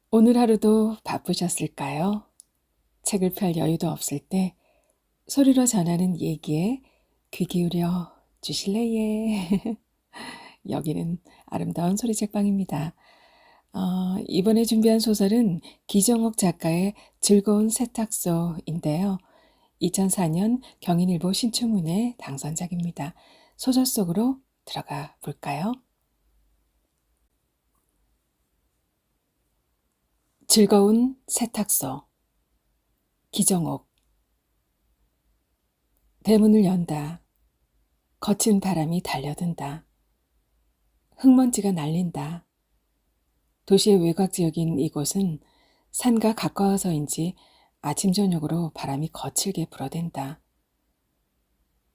오늘 하루도 바쁘셨을까요? 책을 펼 여유도 없을 때 소리로 전하는 얘기에 귀 기울여 주실래예? 여기는 아름다운 소리책방입니다. 이번에 준비한 소설은 기정옥 작가의 즐거운 세탁소인데요. 2004년 경인일보 신춘문예 당선작입니다. 소설 속으로 들어가 볼까요? 즐거운 세탁소 기정옥. 대문을 연다. 거친 바람이 달려든다. 흙먼지가 날린다. 도시의 외곽 지역인 이곳은 산과 가까워서인지 아침 저녁으로 바람이 거칠게 불어댄다.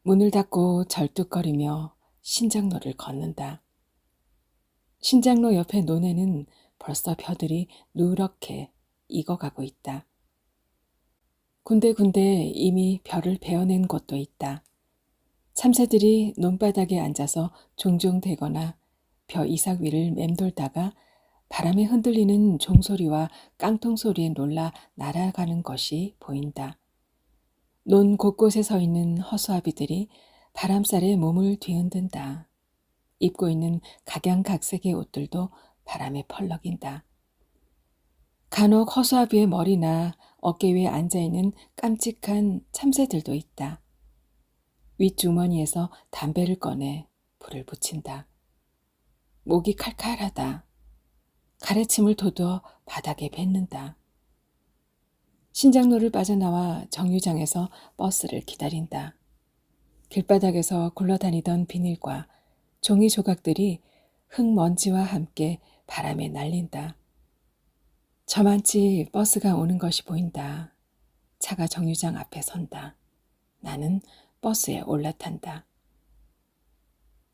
문을 닫고 절뚝거리며 신장로를 걷는다. 신장로 옆에 논에는 벌써 벼들이 누렇게 익어가고 있다. 군데군데 이미 벼를 베어낸 곳도 있다. 참새들이 논바닥에 앉아서 종종 대거나 벼 이삭 위를 맴돌다가 바람에 흔들리는 종소리와 깡통 소리에 놀라 날아가는 것이 보인다. 논 곳곳에 서 있는 허수아비들이 바람살에 몸을 뒤흔든다. 입고 있는 각양각색의 옷들도 바람에 펄럭인다. 간혹 허수아비의 머리나 어깨 위에 앉아있는 깜찍한 참새들도 있다. 윗주머니에서 담배를 꺼내 불을 붙인다. 목이 칼칼하다. 가래침을 돋워 바닥에 뱉는다. 신장로를 빠져나와 정류장에서 버스를 기다린다. 길바닥에서 굴러다니던 비닐과 종이 조각들이 흙먼지와 함께 바람에 날린다. 저만치 버스가 오는 것이 보인다. 차가 정류장 앞에 선다. 나는 버스에 올라탄다.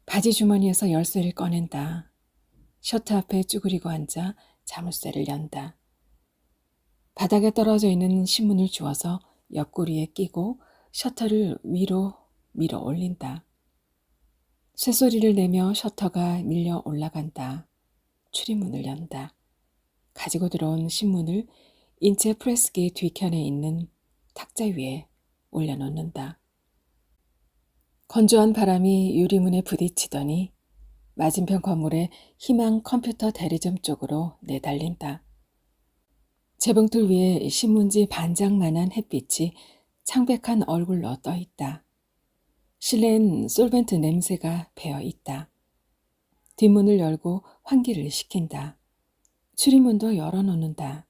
바지 주머니에서 열쇠를 꺼낸다. 셔터 앞에 쭈그리고 앉아 자물쇠를 연다. 바닥에 떨어져 있는 신문을 주워서 옆구리에 끼고 셔터를 위로 밀어 올린다. 쇠소리를 내며 셔터가 밀려 올라간다. 출입문을 연다. 가지고 들어온 신문을 인체 프레스기 뒤편에 있는 탁자 위에 올려놓는다. 건조한 바람이 유리문에 부딪히더니 맞은편 건물의 희망 컴퓨터 대리점 쪽으로 내달린다. 재봉틀 위에 신문지 반장만한 햇빛이 창백한 얼굴로 떠 있다. 실내엔 솔벤트 냄새가 배어 있다. 뒷문을 열고 환기를 시킨다. 출입문도 열어놓는다.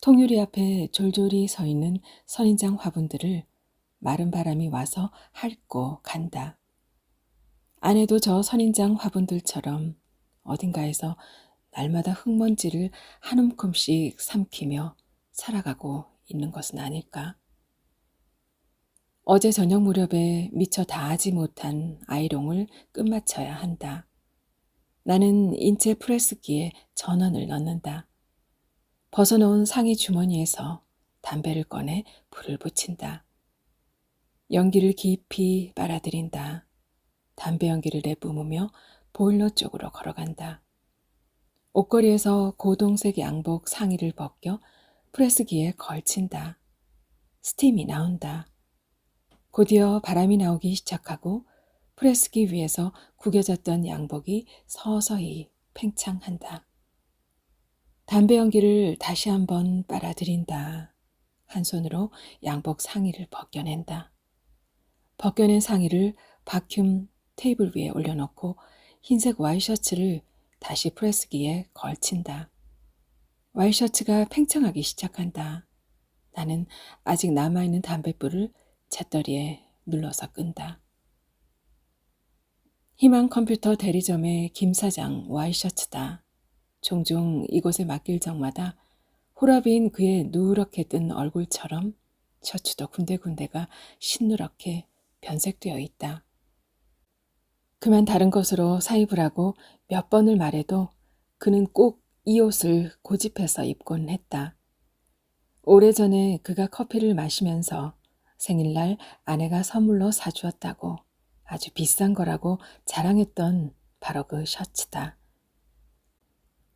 통유리 앞에 졸졸이 서 있는 선인장 화분들을 마른 바람이 와서 핥고 간다. 안에도 저 선인장 화분들처럼 어딘가에서 날마다 흙먼지를 한 움큼씩 삼키며 살아가고 있는 것은 아닐까? 어제 저녁 무렵에 미처 다하지 못한 아이롱을 끝마쳐야 한다. 나는 인체 프레스기에 전원을 넣는다. 벗어놓은 상의 주머니에서 담배를 꺼내 불을 붙인다. 연기를 깊이 빨아들인다. 담배 연기를 내뿜으며 보일러 쪽으로 걸어간다. 옷걸이에서 고동색 양복 상의를 벗겨 프레스기에 걸친다. 스팀이 나온다. 곧이어 바람이 나오기 시작하고 프레스기 위에서 구겨졌던 양복이 서서히 팽창한다. 담배 연기를 다시 한번 빨아들인다. 한 손으로 양복 상의를 벗겨낸다. 벗겨낸 상의를 바큐um 테이블 위에 올려놓고 흰색 와이셔츠를 다시 프레스기에 걸친다. 와이셔츠가 팽창하기 시작한다. 나는 아직 남아있는 담뱃불을 잿더리에 눌러서 끈다. 희망 컴퓨터 대리점의 김 사장 와이셔츠다. 종종 이곳에 맡길 적마다 호라비인 그의 누렇게 뜬 얼굴처럼 셔츠도 군데군데가 신누렇게 변색되어 있다. 그만 다른 것으로 사입을 하고 몇 번을 말해도 그는 꼭 이 옷을 고집해서 입곤 했다. 오래전에 그가 커피를 마시면서 생일날 아내가 선물로 사주었다고 아주 비싼 거라고 자랑했던 바로 그 셔츠다.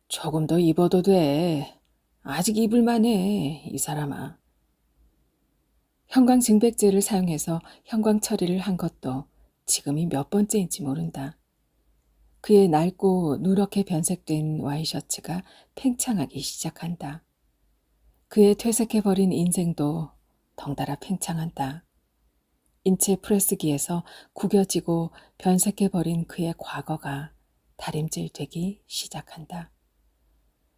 조금 더 입어도 돼. 아직 입을만 해, 이 사람아. 형광증백제를 사용해서 형광 처리를 한 것도 지금이 몇 번째인지 모른다. 그의 낡고 누렇게 변색된 와이셔츠가 팽창하기 시작한다. 그의 퇴색해버린 인생도 덩달아 팽창한다. 인체 프레스기에서 구겨지고 변색해버린 그의 과거가 다림질되기 시작한다.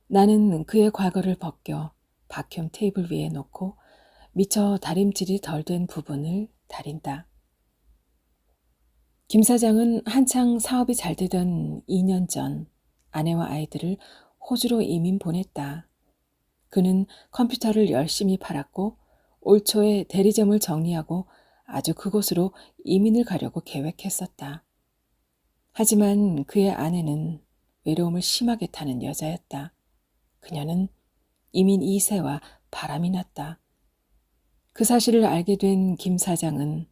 나는 그의 과거를 벗겨 바큐um 테이블 위에 놓고 미처 다림질이 덜 된 부분을 다린다. 김 사장은 한창 사업이 잘 되던 2년 전 아내와 아이들을 호주로 이민 보냈다. 그는 컴퓨터를 열심히 팔았고 올 초에 대리점을 정리하고 아주 그곳으로 이민을 가려고 계획했었다. 하지만 그의 아내는 외로움을 심하게 타는 여자였다. 그녀는 이민 2세와 바람이 났다. 그 사실을 알게 된 김 사장은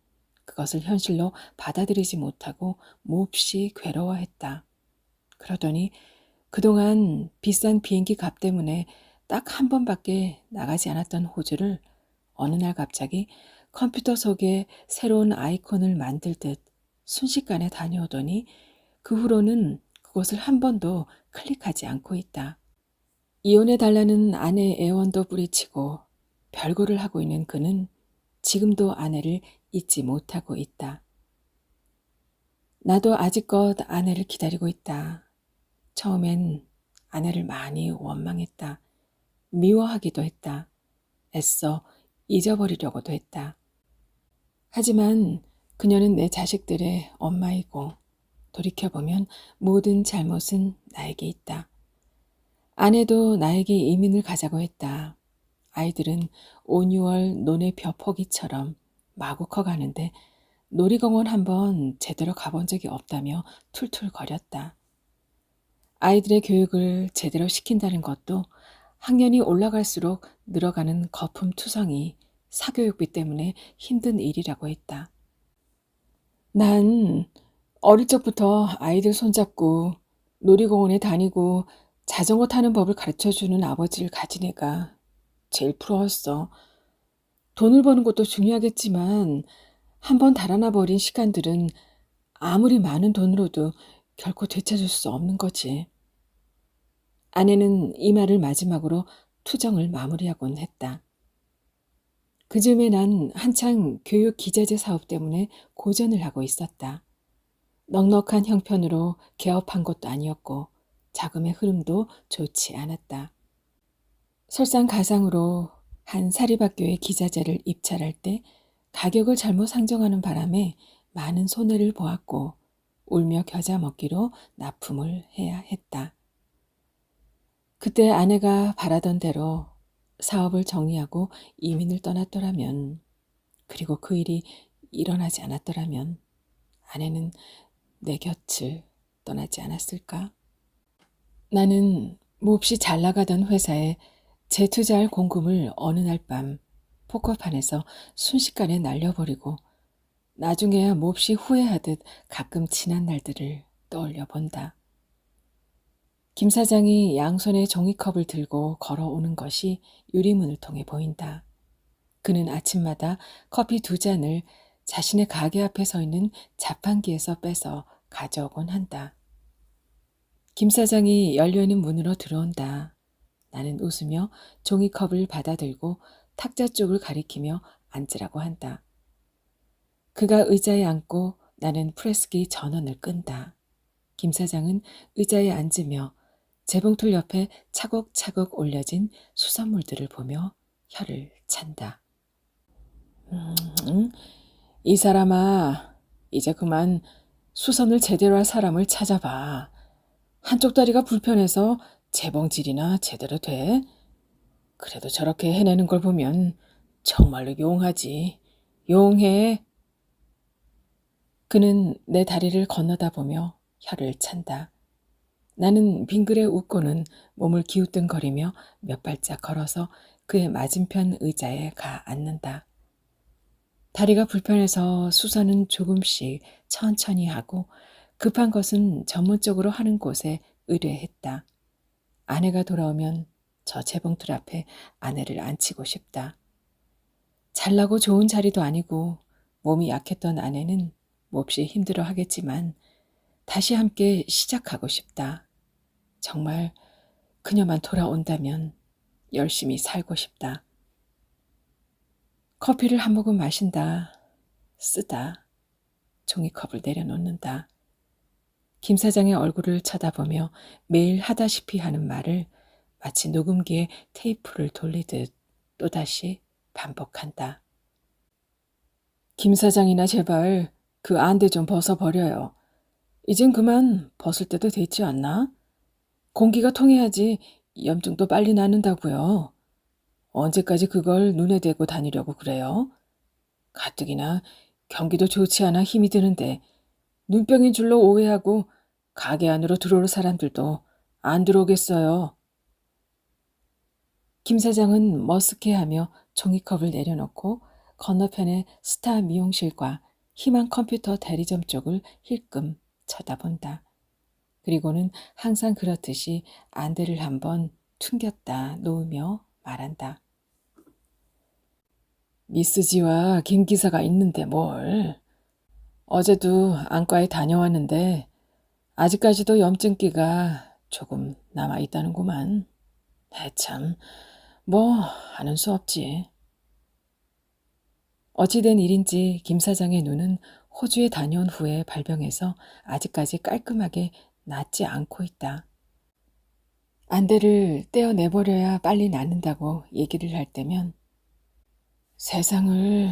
그것을 현실로 받아들이지 못하고 몹시 괴로워했다. 그러더니 그동안 비싼 비행기 값 때문에 딱 한 번밖에 나가지 않았던 호주를 어느 날 갑자기 컴퓨터 속에 새로운 아이콘을 만들듯 순식간에 다녀오더니 그 후로는 그곳을 한 번도 클릭하지 않고 있다. 이혼해달라는 아내의 애원도 뿌리치고 별거를 하고 있는 그는 지금도 아내를 잊지 못하고 있다. 나도 아직껏 아내를 기다리고 있다. 처음엔 아내를 많이 원망했다. 미워하기도 했다. 애써 잊어버리려고도 했다. 하지만 그녀는 내 자식들의 엄마이고 돌이켜보면 모든 잘못은 나에게 있다. 아내도 나에게 이민을 가자고 했다. 아이들은 5, 6월 논의 벼포기처럼 마구 커가는데 놀이공원 한번 제대로 가본 적이 없다며 툴툴거렸다. 아이들의 교육을 제대로 시킨다는 것도 학년이 올라갈수록 늘어가는 거품투성이 사교육비 때문에 힘든 일이라고 했다. 난 어릴 적부터 아이들 손잡고 놀이공원에 다니고 자전거 타는 법을 가르쳐주는 아버지를 가진 애가 제일 부러웠어. 돈을 버는 것도 중요하겠지만 한번 달아나 버린 시간들은 아무리 많은 돈으로도 결코 되찾을 수 없는 거지. 아내는 이 말을 마지막으로 투정을 마무리하곤 했다. 그 즈음에 난 한창 교육 기자재 사업 때문에 고전을 하고 있었다. 넉넉한 형편으로 개업한 것도 아니었고 자금의 흐름도 좋지 않았다. 설상가상으로 한 사립학교의 기자재를 입찰할 때 가격을 잘못 상정하는 바람에 많은 손해를 보았고 울며 겨자 먹기로 납품을 해야 했다. 그때 아내가 바라던 대로 사업을 정리하고 이민을 떠났더라면, 그리고 그 일이 일어나지 않았더라면 아내는 내 곁을 떠나지 않았을까? 나는 몹시 잘 나가던 회사에 재투자할 공금을 어느 날 밤 포커판에서 순식간에 날려버리고 나중에야 몹시 후회하듯 가끔 지난 날들을 떠올려 본다. 김 사장이 양손에 종이컵을 들고 걸어오는 것이 유리문을 통해 보인다. 그는 아침마다 커피 2잔을 자신의 가게 앞에 서 있는 자판기에서 빼서 가져오곤 한다. 김 사장이 열려있는 문으로 들어온다. 나는 웃으며 종이컵을 받아들고 탁자 쪽을 가리키며 앉으라고 한다. 그가 의자에 앉고 나는 프레스기 전원을 끈다. 김 사장은 의자에 앉으며 재봉틀 옆에 차곡차곡 올려진 수산물들을 보며 혀를 찬다. 이 사람아, 이제 그만 수선을 제대로 할 사람을 찾아봐. 한쪽 다리가 불편해서 재봉질이나 제대로 돼? 그래도 저렇게 해내는 걸 보면 정말로 용하지. 용해. 그는 내 다리를 건너다 보며 혀를 찬다. 나는 빙그레 웃고는 몸을 기우뚱거리며 몇 발짝 걸어서 그의 맞은편 의자에 가 앉는다. 다리가 불편해서 수선은 조금씩 천천히 하고 급한 것은 전문적으로 하는 곳에 의뢰했다. 아내가 돌아오면 저 재봉틀 앞에 아내를 앉히고 싶다. 잘나고 좋은 자리도 아니고 몸이 약했던 아내는 몹시 힘들어 하겠지만 다시 함께 시작하고 싶다. 정말 그녀만 돌아온다면 열심히 살고 싶다. 커피를 한 모금 마신다. 쓰다. 종이컵을 내려놓는다. 김 사장의 얼굴을 쳐다보며 매일 하다시피 하는 말을 마치 녹음기에 테이프를 돌리듯 또다시 반복한다. 김 사장이나 제발 그 안대 좀 벗어버려요. 이젠 그만 벗을 때도 됐지 않나? 공기가 통해야지 염증도 빨리 낫는다고요. 언제까지 그걸 눈에 대고 다니려고 그래요? 가뜩이나 경기도 좋지 않아 힘이 드는데 눈병인 줄로 오해하고 가게 안으로 들어올 사람들도 안 들어오겠어요. 김 사장은 머쓱해하며 종이컵을 내려놓고 건너편의 스타 미용실과 희망 컴퓨터 대리점 쪽을 힐끔 쳐다본다. 그리고는 항상 그렇듯이 안대를 한번 퉁겼다 놓으며 말한다. 미스지와 김 기사가 있는데 뭘. 어제도 안과에 다녀왔는데 아직까지도 염증기가 조금 남아있다는구만. 참, 뭐 하는 수 없지. 어찌된 일인지 김 사장의 눈은 호주에 다녀온 후에 발병해서 아직까지 깔끔하게 낫지 않고 있다. 안대를 떼어내버려야 빨리 낫는다고 얘기를 할 때면 세상을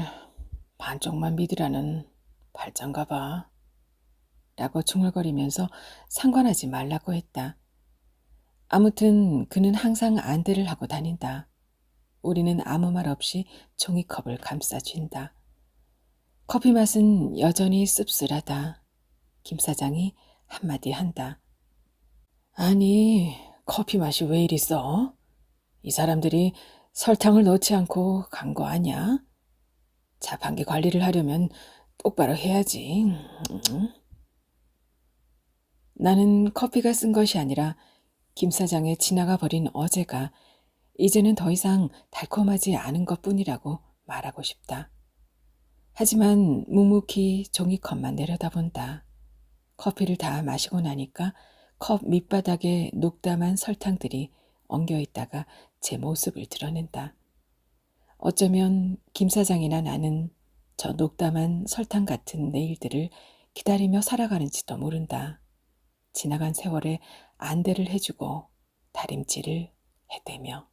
반쪽만 믿으라는 발장가 봐. 라고 중얼거리면서 상관하지 말라고 했다. 아무튼 그는 항상 안대를 하고 다닌다. 우리는 아무 말 없이 종이컵을 감싸쥔다. 커피 맛은 여전히 씁쓸하다. 김 사장이 한마디 한다. 아니, 커피 맛이 왜 이리 써? 이 사람들이 설탕을 넣지 않고 간 거 아니야? 자판기 관리를 하려면 똑바로 해야지. 나는 커피가 쓴 것이 아니라 김 사장의 지나가 버린 어제가 이제는 더 이상 달콤하지 않은 것뿐이라고 말하고 싶다. 하지만 묵묵히 종이컵만 내려다본다. 커피를 다 마시고 나니까 컵 밑바닥에 녹담한 설탕들이 엉겨 있다가 제 모습을 드러낸다. 어쩌면 김 사장이나 나는 저 녹담한 설탕 같은 내일들을 기다리며 살아가는지도 모른다. 지나간 세월에 안대를 해주고 다림질을 해대며.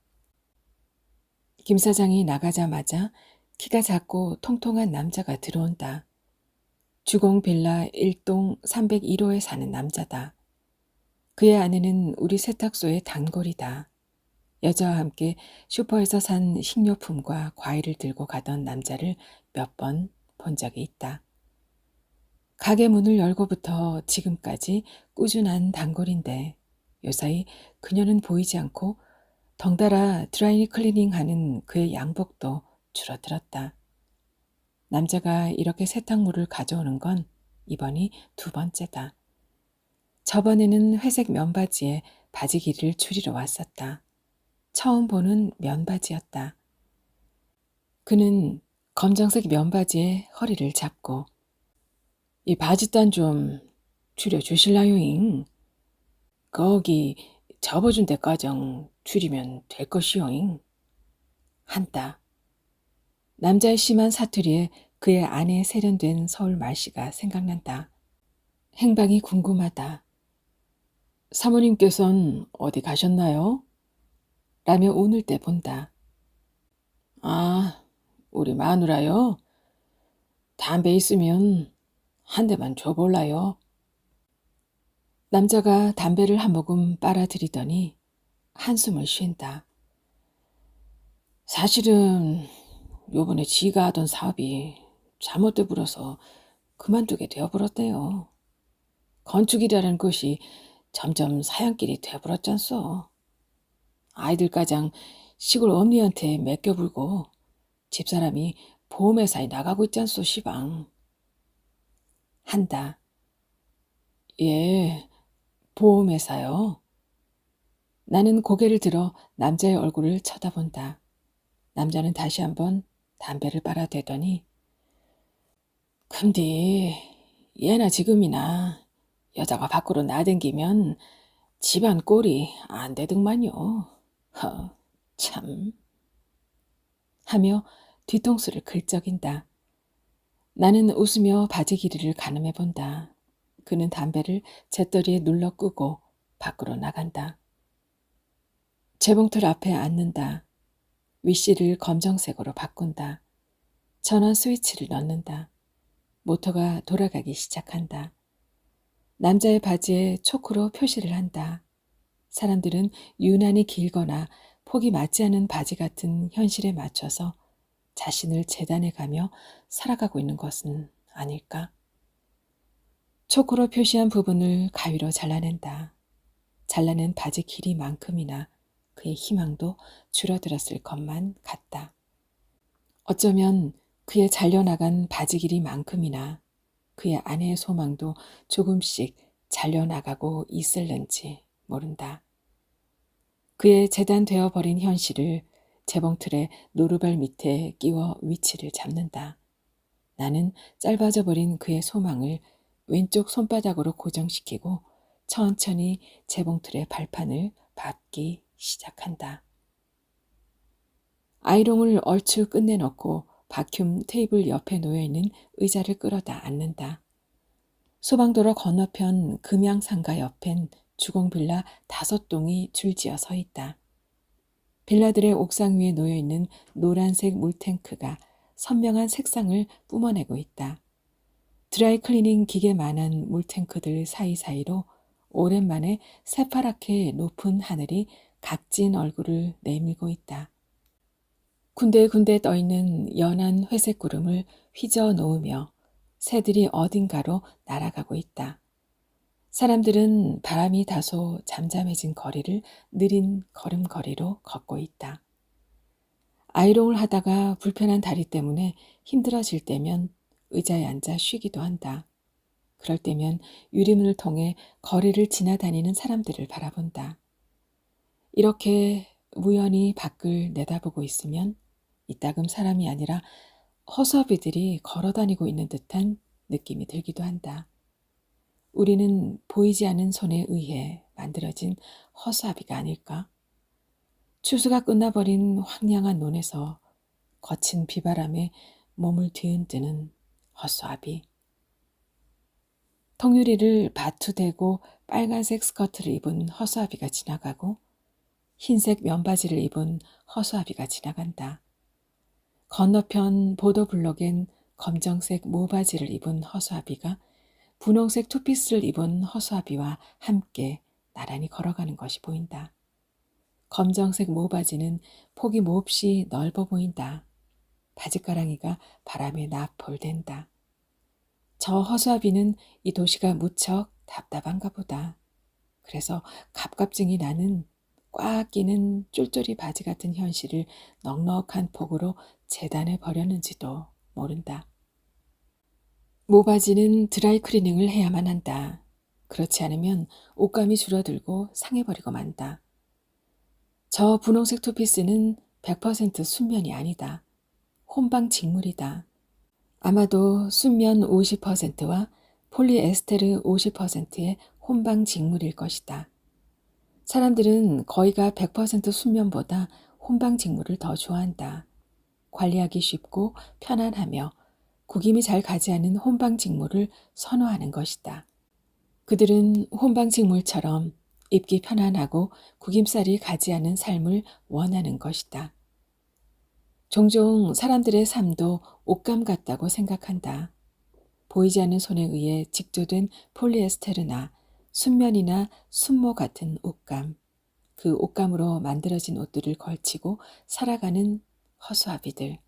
김 사장이 나가자마자 키가 작고 통통한 남자가 들어온다. 주공 빌라 1동 301호에 사는 남자다. 그의 아내는 우리 세탁소의 단골이다. 여자와 함께 슈퍼에서 산 식료품과 과일을 들고 가던 남자를 몇 번 본 적이 있다. 가게 문을 열고부터 지금까지 꾸준한 단골인데 요사이 그녀는 보이지 않고 덩달아 드라이 클리닝하는 그의 양복도 줄어들었다. 남자가 이렇게 세탁물을 가져오는 건 이번이 두 번째다. 저번에는 회색 면바지에 바지 길이를 줄이러 왔었다. 처음 보는 면바지였다. 그는 검정색 면바지에 허리를 잡고 이 바지단 좀 줄여주실라요잉? 거기 접어준 데까정 줄이면 될 것이요잉? 한다. 남자의 심한 사투리에 그의 안에 세련된 서울 말씨가 생각난다. 행방이 궁금하다. 사모님께선 어디 가셨나요? 라며 운을 때 본다. 아, 우리 마누라요? 담배 있으면 한 대만 줘볼라요? 남자가 담배를 한 모금 빨아들이더니 한숨을 쉰다. 사실은 요번에 지가 하던 사업이 잘못돼 불어서 그만두게 되어버렸대요. 건축이라는 것이 점점 사양길이 되어버렸잖소. 아이들 가장 시골 언니한테 맡겨불고 집사람이 보험회사에 나가고 있잖소 시방. 한다. 예, 보험회사요. 나는 고개를 들어 남자의 얼굴을 쳐다본다. 남자는 다시 한번 담배를 빨아대더니 근데 예나 지금이나 여자가 밖으로 나댕기면 집안 꼴이 안 되더만요. 허, 참. 하며 뒤통수를 긁적인다. 나는 웃으며 바지 길이를 가늠해 본다. 그는 담배를 재떨이에 눌러 끄고 밖으로 나간다. 재봉틀 앞에 앉는다. 위시를 검정색으로 바꾼다. 전원 스위치를 넣는다. 모터가 돌아가기 시작한다. 남자의 바지에 초크로 표시를 한다. 사람들은 유난히 길거나 폭이 맞지 않은 바지 같은 현실에 맞춰서 자신을 재단해가며 살아가고 있는 것은 아닐까? 초크로 표시한 부분을 가위로 잘라낸다. 잘라낸 바지 길이만큼이나 그의 희망도 줄어들었을 것만 같다. 어쩌면 그의 잘려나간 바지 길이만큼이나 그의 아내의 소망도 조금씩 잘려나가고 있을는지 모른다. 그의 재단되어 버린 현실을 재봉틀의 노루발 밑에 끼워 위치를 잡는다. 나는 짧아져 버린 그의 소망을 왼쪽 손바닥으로 고정시키고 천천히 재봉틀의 발판을 밟기 시작한다. 아이롱을 얼추 끝내놓고 바큐um 테이블 옆에 놓여있는 의자를 끌어다 앉는다. 소방도로 건너편 금양상가 옆엔 주공빌라 5동이 줄지어 서 있다. 빌라들의 옥상 위에 놓여있는 노란색 물탱크가 선명한 색상을 뿜어내고 있다. 드라이클리닝 기계만한 물탱크들 사이사이로 오랜만에 새파랗게 높은 하늘이 각진 얼굴을 내밀고 있다. 군데군데 떠있는 연한 회색 구름을 휘저 놓으며 새들이 어딘가로 날아가고 있다. 사람들은 바람이 다소 잠잠해진 거리를 느린 걸음걸이로 걷고 있다. 아이롱을 하다가 불편한 다리 때문에 힘들어질 때면 의자에 앉아 쉬기도 한다. 그럴 때면 유리문을 통해 거리를 지나다니는 사람들을 바라본다. 이렇게 무연히 밖을 내다보고 있으면 이따금 사람이 아니라 허수아비들이 걸어다니고 있는 듯한 느낌이 들기도 한다. 우리는 보이지 않는 손에 의해 만들어진 허수아비가 아닐까? 추수가 끝나버린 황량한 논에서 거친 비바람에 몸을 뒤흔드는 허수아비. 통유리를 바투대고 빨간색 스커트를 입은 허수아비가 지나가고 흰색 면바지를 입은 허수아비가 지나간다. 건너편 보도블록엔 검정색 모바지를 입은 허수아비가 분홍색 투피스를 입은 허수아비와 함께 나란히 걸어가는 것이 보인다. 검정색 모바지는 폭이 몹시 넓어 보인다. 바지가랑이가 바람에 나폴댄다. 저 허수아비는 이 도시가 무척 답답한가 보다. 그래서 갑갑증이 나는 꽉 끼는 쫄쫄이 바지 같은 현실을 넉넉한 폭으로 재단해 버렸는지도 모른다. 모바지는 드라이클리닝을 해야만 한다. 그렇지 않으면 옷감이 줄어들고 상해버리고 만다. 저 분홍색 투피스는 100% 순면이 아니다. 혼방 직물이다. 아마도 순면 50%와 폴리에스테르 50%의 혼방 직물일 것이다. 사람들은 거의가 100% 순면보다 혼방 직물을 더 좋아한다. 관리하기 쉽고 편안하며 구김이 잘 가지 않는 혼방 직물을 선호하는 것이다. 그들은 혼방 직물처럼 입기 편안하고 구김살이 가지 않은 삶을 원하는 것이다. 종종 사람들의 삶도 옷감 같다고 생각한다. 보이지 않는 손에 의해 직조된 폴리에스테르나 순면이나 순모 같은 옷감, 그 옷감으로 만들어진 옷들을 걸치고 살아가는 허수아비들.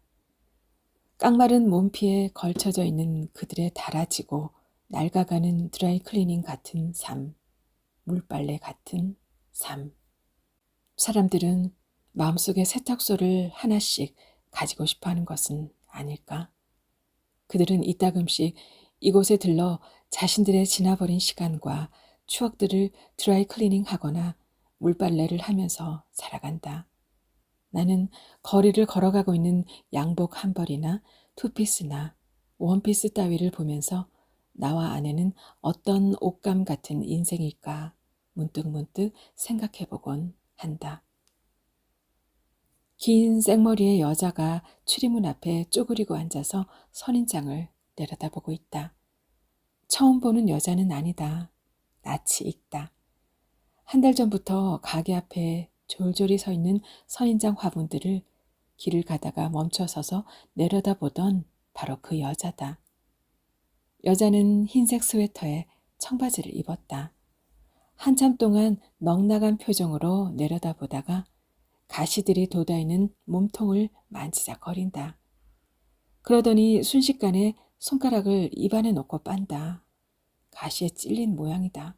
깡마른 몸피에 걸쳐져 있는 그들의 닳아지고 낡아가는 드라이클리닝 같은 삶, 물빨래 같은 삶. 사람들은 마음속에 세탁소를 하나씩 가지고 싶어하는 것은 아닐까? 그들은 이따금씩 이곳에 들러 자신들의 지나버린 시간과 추억들을 드라이클리닝 하거나 물빨래를 하면서 살아간다. 나는 거리를 걸어가고 있는 양복 한 벌이나 투피스나 원피스 따위를 보면서 나와 아내는 어떤 옷감 같은 인생일까 문득문득 생각해보곤 한다. 긴 생머리의 여자가 출입문 앞에 쪼그리고 앉아서 선인장을 내려다보고 있다. 처음 보는 여자는 아니다. 낯이 익다. 한 달 전부터 가게 앞에 졸졸이 서 있는 선인장 화분들을 길을 가다가 멈춰서서 내려다보던 바로 그 여자다. 여자는 흰색 스웨터에 청바지를 입었다. 한참 동안 넉나간 표정으로 내려다보다가 가시들이 돋아있는 몸통을 만지작거린다. 그러더니 순식간에 손가락을 입안에 넣고 빤다. 가시에 찔린 모양이다.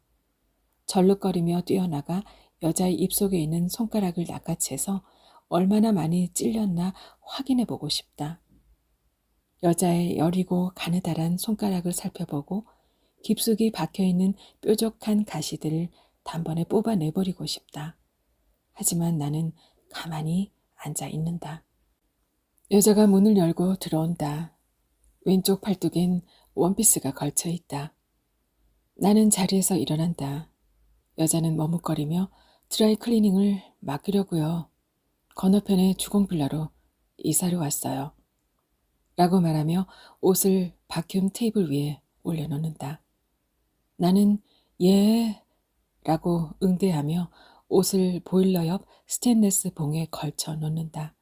절룩거리며 뛰어나가 여자의 입속에 있는 손가락을 낚아채서 얼마나 많이 찔렸나 확인해보고 싶다. 여자의 여리고 가느다란 손가락을 살펴보고 깊숙이 박혀있는 뾰족한 가시들을 단번에 뽑아내버리고 싶다. 하지만 나는 가만히 앉아 있는다. 여자가 문을 열고 들어온다. 왼쪽 팔뚝엔 원피스가 걸쳐 있다. 나는 자리에서 일어난다. 여자는 머뭇거리며 드라이 클리닝을 맡기려고요. 건너편에 주공빌라로 이사를 왔어요. 라고 말하며 옷을 바큐um 테이블 위에 올려놓는다. 나는 예 라고 응대하며 옷을 보일러 옆 스테인레스 봉에 걸쳐 놓는다.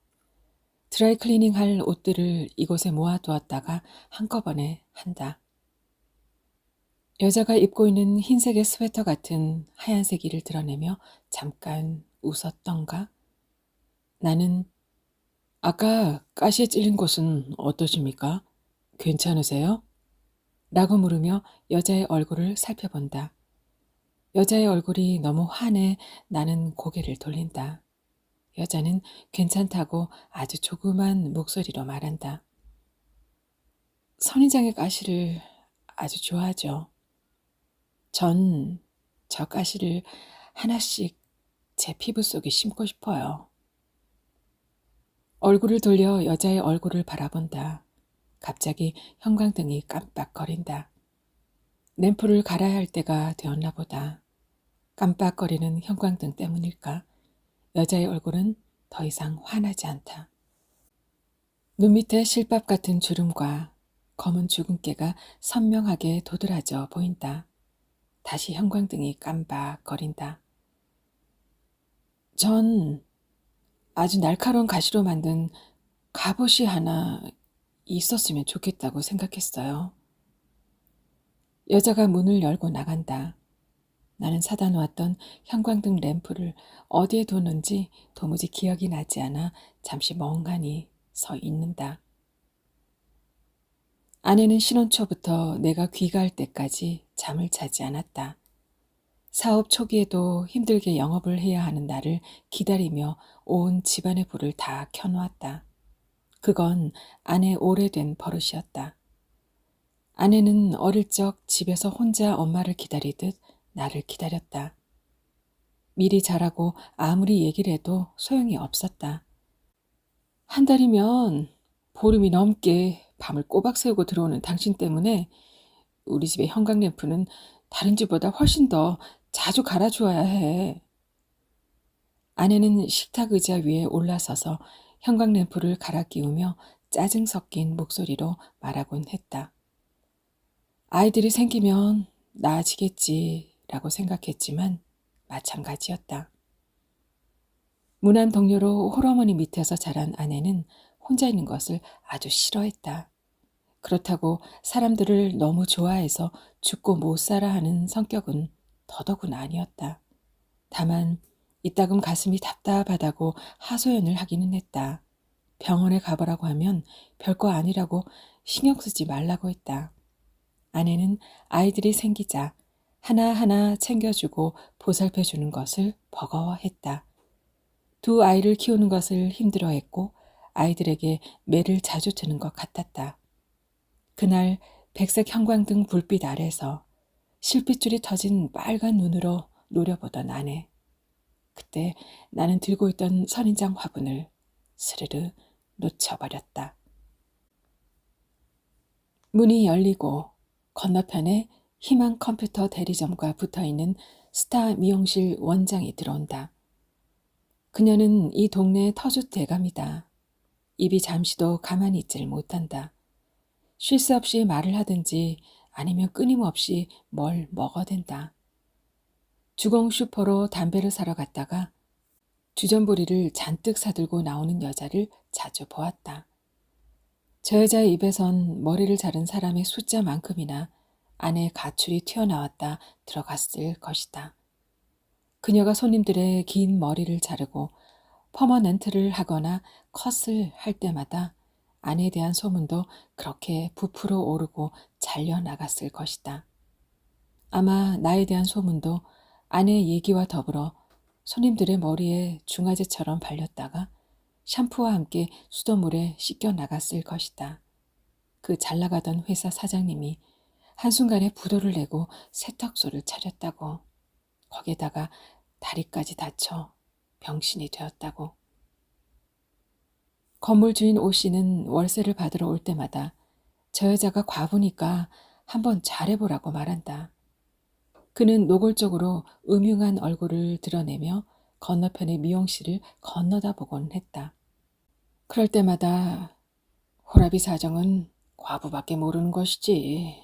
드라이 클리닝 할 옷들을 이곳에 모아두었다가 한꺼번에 한다. 여자가 입고 있는 흰색의 스웨터 같은 하얀색 이를 드러내며 잠깐 웃었던가? 나는 아까 가시에 찔린 곳은 어떠십니까? 괜찮으세요? 라고 물으며 여자의 얼굴을 살펴본다. 여자의 얼굴이 너무 환해 나는 고개를 돌린다. 여자는 괜찮다고 아주 조그만 목소리로 말한다. 선인장의 가시를 아주 좋아하죠. 전 저 가시를 하나씩 제 피부 속에 심고 싶어요. 얼굴을 돌려 여자의 얼굴을 바라본다. 갑자기 형광등이 깜빡거린다. 램프를 갈아야 할 때가 되었나 보다. 깜빡거리는 형광등 때문일까? 여자의 얼굴은 더 이상 환하지 않다. 눈 밑에 실밥 같은 주름과 검은 주근깨가 선명하게 도드라져 보인다. 다시 형광등이 깜박거린다. 전 아주 날카로운 가시로 만든 갑옷이 하나 있었으면 좋겠다고 생각했어요. 여자가 문을 열고 나간다. 나는 사다 놓았던 형광등 램프를 어디에 뒀는지 도무지 기억이 나지 않아 잠시 멍하니 서 있는다. 아내는 신혼 초부터 내가 귀가할 때까지 잠을 자지 않았다. 사업 초기에도 힘들게 영업을 해야 하는 나를 기다리며 온 집안의 불을 다 켜놓았다. 그건 아내의 오래된 버릇이었다. 아내는 어릴 적 집에서 혼자 엄마를 기다리듯 나를 기다렸다. 미리 자라고 아무리 얘기를 해도 소용이 없었다. 한 달이면 보름이 넘게 밤을 꼬박 새우고 들어오는 당신 때문에 우리 집의 형광램프는 다른 집보다 훨씬 더 자주 갈아주어야 해. 아내는 식탁 의자 위에 올라서서 형광램프를 갈아 끼우며 짜증 섞인 목소리로 말하곤 했다. 아이들이 생기면 나아지겠지라고 생각했지만 마찬가지였다. 무난 동료로 홀어머니 밑에서 자란 아내는 혼자 있는 것을 아주 싫어했다. 그렇다고 사람들을 너무 좋아해서 죽고 못 살아 하는 성격은 더더군 아니었다. 다만 이따금 가슴이 답답하다고 하소연을 하기는 했다. 병원에 가보라고 하면 별거 아니라고 신경 쓰지 말라고 했다. 아내는 아이들이 생기자 하나하나 챙겨주고 보살펴주는 것을 버거워했다. 두 아이를 키우는 것을 힘들어했고 아이들에게 매를 자주 트는 것 같았다. 그날 백색 형광등 불빛 아래서 실핏줄이 터진 빨간 눈으로 노려보던 아내. 그때 나는 들고 있던 선인장 화분을 스르르 놓쳐버렸다. 문이 열리고 건너편에 희망 컴퓨터 대리점과 붙어있는 스타 미용실 원장이 들어온다. 그녀는 이 동네의 터줏 대감이다. 입이 잠시도 가만히 있질 못한다. 쉴 새 없이 말을 하든지 아니면 끊임없이 뭘 먹어댄다. 주공 슈퍼로 담배를 사러 갔다가 주전부리를 잔뜩 사들고 나오는 여자를 자주 보았다. 저 여자의 입에선 머리를 자른 사람의 숫자만큼이나 안에 가출이 튀어나왔다 들어갔을 것이다. 그녀가 손님들의 긴 머리를 자르고 퍼머넌트를 하거나 컷을 할 때마다 아내에 대한 소문도 그렇게 부풀어 오르고 잘려나갔을 것이다. 아마 나에 대한 소문도 아내의 얘기와 더불어 손님들의 머리에 중화제처럼 발렸다가 샴푸와 함께 수돗물에 씻겨 나갔을 것이다. 그 잘나가던 회사 사장님이 한순간에 부도를 내고 세탁소를 차렸다고. 거기에다가 다리까지 다쳐 병신이 되었다고. 건물 주인 오 씨는 월세를 받으러 올 때마다 저 여자가 과부니까 한번 잘해보라고 말한다. 그는 노골적으로 음흉한 얼굴을 드러내며 건너편의 미용실을 건너다 보곤 했다. 그럴 때마다 호라비 사정은 과부밖에 모르는 것이지.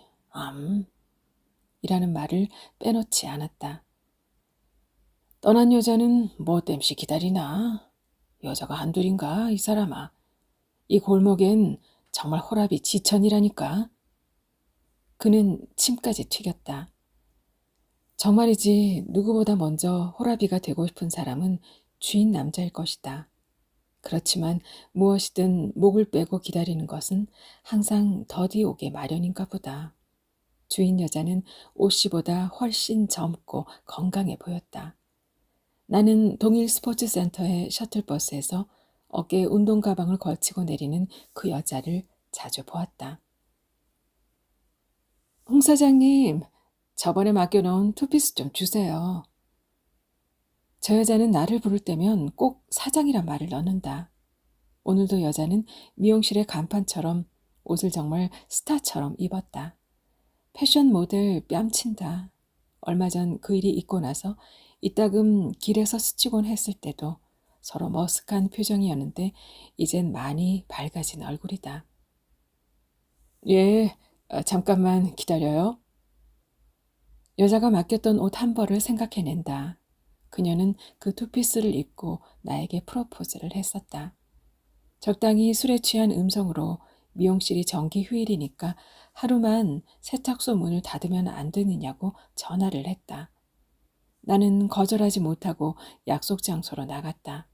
이라는 말을 빼놓지 않았다. 떠난 여자는 뭐 땜시 기다리나? 여자가 한둘인가 이 사람아. 이 골목엔 정말 호라비 지천이라니까. 그는 침까지 튀겼다. 정말이지 누구보다 먼저 호라비가 되고 싶은 사람은 주인 남자일 것이다. 그렇지만 무엇이든 목을 빼고 기다리는 것은 항상 더디 오게 마련인가 보다. 주인 여자는 오 씨보다 훨씬 젊고 건강해 보였다. 나는 동일 스포츠센터의 셔틀버스에서 어깨에 운동 가방을 걸치고 내리는 그 여자를 자주 보았다. 홍 사장님, 저번에 맡겨놓은 투피스 좀 주세요. 저 여자는 나를 부를 때면 꼭 사장이란 말을 넣는다. 오늘도 여자는 미용실의 간판처럼 옷을 정말 스타처럼 입었다. 패션 모델 뺨친다. 얼마 전 그 일이 있고 나서 이따금 길에서 스치곤 했을 때도 서로 머쓱한 표정이었는데 이젠 많이 밝아진 얼굴이다. 예, 잠깐만 기다려요. 여자가 맡겼던 옷 한 벌을 생각해낸다. 그녀는 그 투피스를 입고 나에게 프로포즈를 했었다. 적당히 술에 취한 음성으로 미용실이 정기 휴일이니까 하루만 세탁소 문을 닫으면 안 되느냐고 전화를 했다. 나는 거절하지 못하고 약속 장소로 나갔다.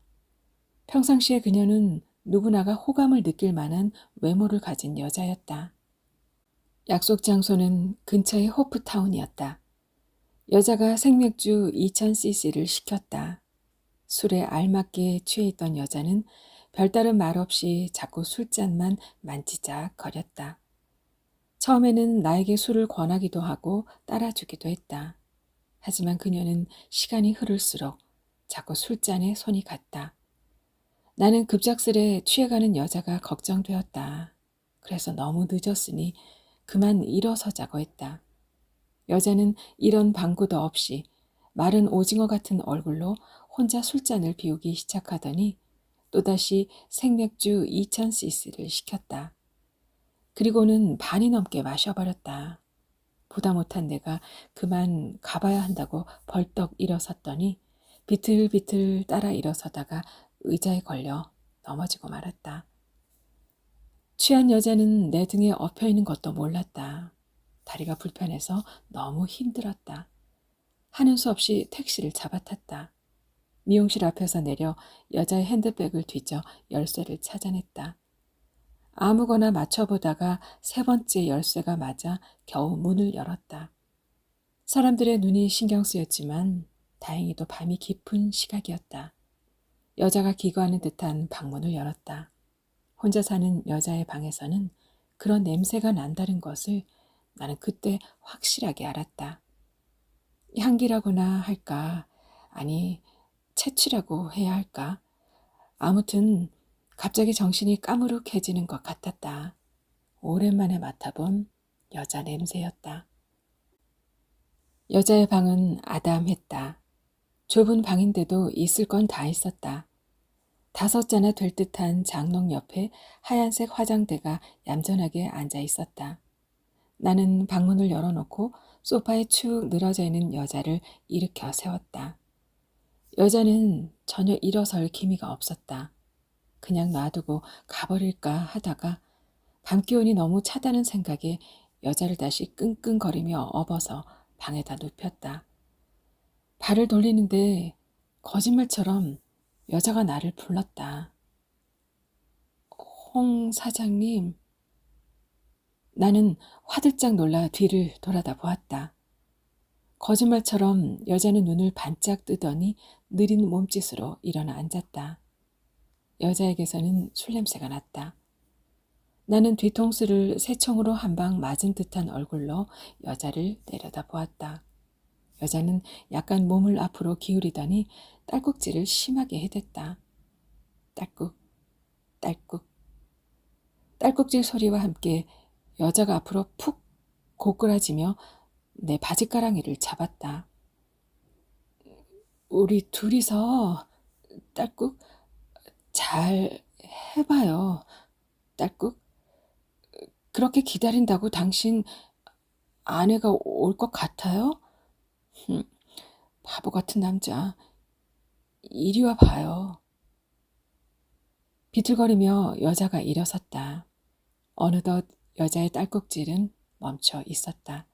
평상시에 그녀는 누구나가 호감을 느낄 만한 외모를 가진 여자였다. 약속 장소는 근처의 호프타운이었다. 여자가 생맥주 2000cc를 시켰다. 술에 알맞게 취해 있던 여자는 별다른 말 없이 자꾸 술잔만 만지작거렸다. 처음에는 나에게 술을 권하기도 하고 따라주기도 했다. 하지만 그녀는 시간이 흐를수록 자꾸 술잔에 손이 갔다. 나는 급작스레 취해가는 여자가 걱정되었다. 그래서 너무 늦었으니 그만 일어서자고 했다. 여자는 이런 방구도 없이 마른 오징어 같은 얼굴로 혼자 술잔을 비우기 시작하더니 또다시 생맥주 2000cc를 시켰다. 그리고는 반이 넘게 마셔버렸다. 보다 못한 내가 그만 가봐야 한다고 벌떡 일어섰더니 비틀비틀 따라 일어서다가 의자에 걸려 넘어지고 말았다. 취한 여자는 내 등에 엎여 있는 것도 몰랐다. 다리가 불편해서 너무 힘들었다. 하는 수 없이 택시를 잡아탔다. 미용실 앞에서 내려 여자의 핸드백을 뒤져 열쇠를 찾아냈다. 아무거나 맞춰보다가 세 번째 열쇠가 맞아 겨우 문을 열었다. 사람들의 눈이 신경 쓰였지만 다행히도 밤이 깊은 시각이었다. 여자가 기거하는 듯한 방문을 열었다. 혼자 사는 여자의 방에서는 그런 냄새가 난다는 것을 나는 그때 확실하게 알았다. 향기라고나 할까, 아니 채취라고 해야 할까? 아무튼 갑자기 정신이 까무룩해지는 것 같았다. 오랜만에 맡아본 여자 냄새였다. 여자의 방은 아담했다. 좁은 방인데도 있을 건 다 있었다. 5자나 될 듯한 장롱 옆에 하얀색 화장대가 얌전하게 앉아 있었다. 나는 방문을 열어놓고 소파에 축 늘어져 있는 여자를 일으켜 세웠다. 여자는 전혀 일어설 기미가 없었다. 그냥 놔두고 가버릴까 하다가 밤기운이 너무 차다는 생각에 여자를 다시 끙끙거리며 업어서 방에다 눕혔다. 발을 돌리는데 거짓말처럼 여자가 나를 불렀다. 홍 사장님. 나는 화들짝 놀라 뒤를 돌아다 보았다. 거짓말처럼 여자는 눈을 반짝 뜨더니 느린 몸짓으로 일어나 앉았다. 여자에게서는 술 냄새가 났다. 나는 뒤통수를 새총으로 한 방 맞은 듯한 얼굴로 여자를 내려다 보았다. 여자는 약간 몸을 앞으로 기울이더니 딸꾹질을 심하게 해댔다. 딸꾹, 딸꾹. 딸꾹질 소리와 함께 여자가 앞으로 푹 고꾸라지며 내 바지가랑이를 잡았다. 우리 둘이서 딸꾹 잘 해봐요. 딸꾹. 그렇게 기다린다고 당신 아내가 올 것 같아요? 바보 같은 남자. 이리 와 봐요. 비틀거리며 여자가 일어섰다. 어느덧 여자의 딸꾹질은 멈춰 있었다.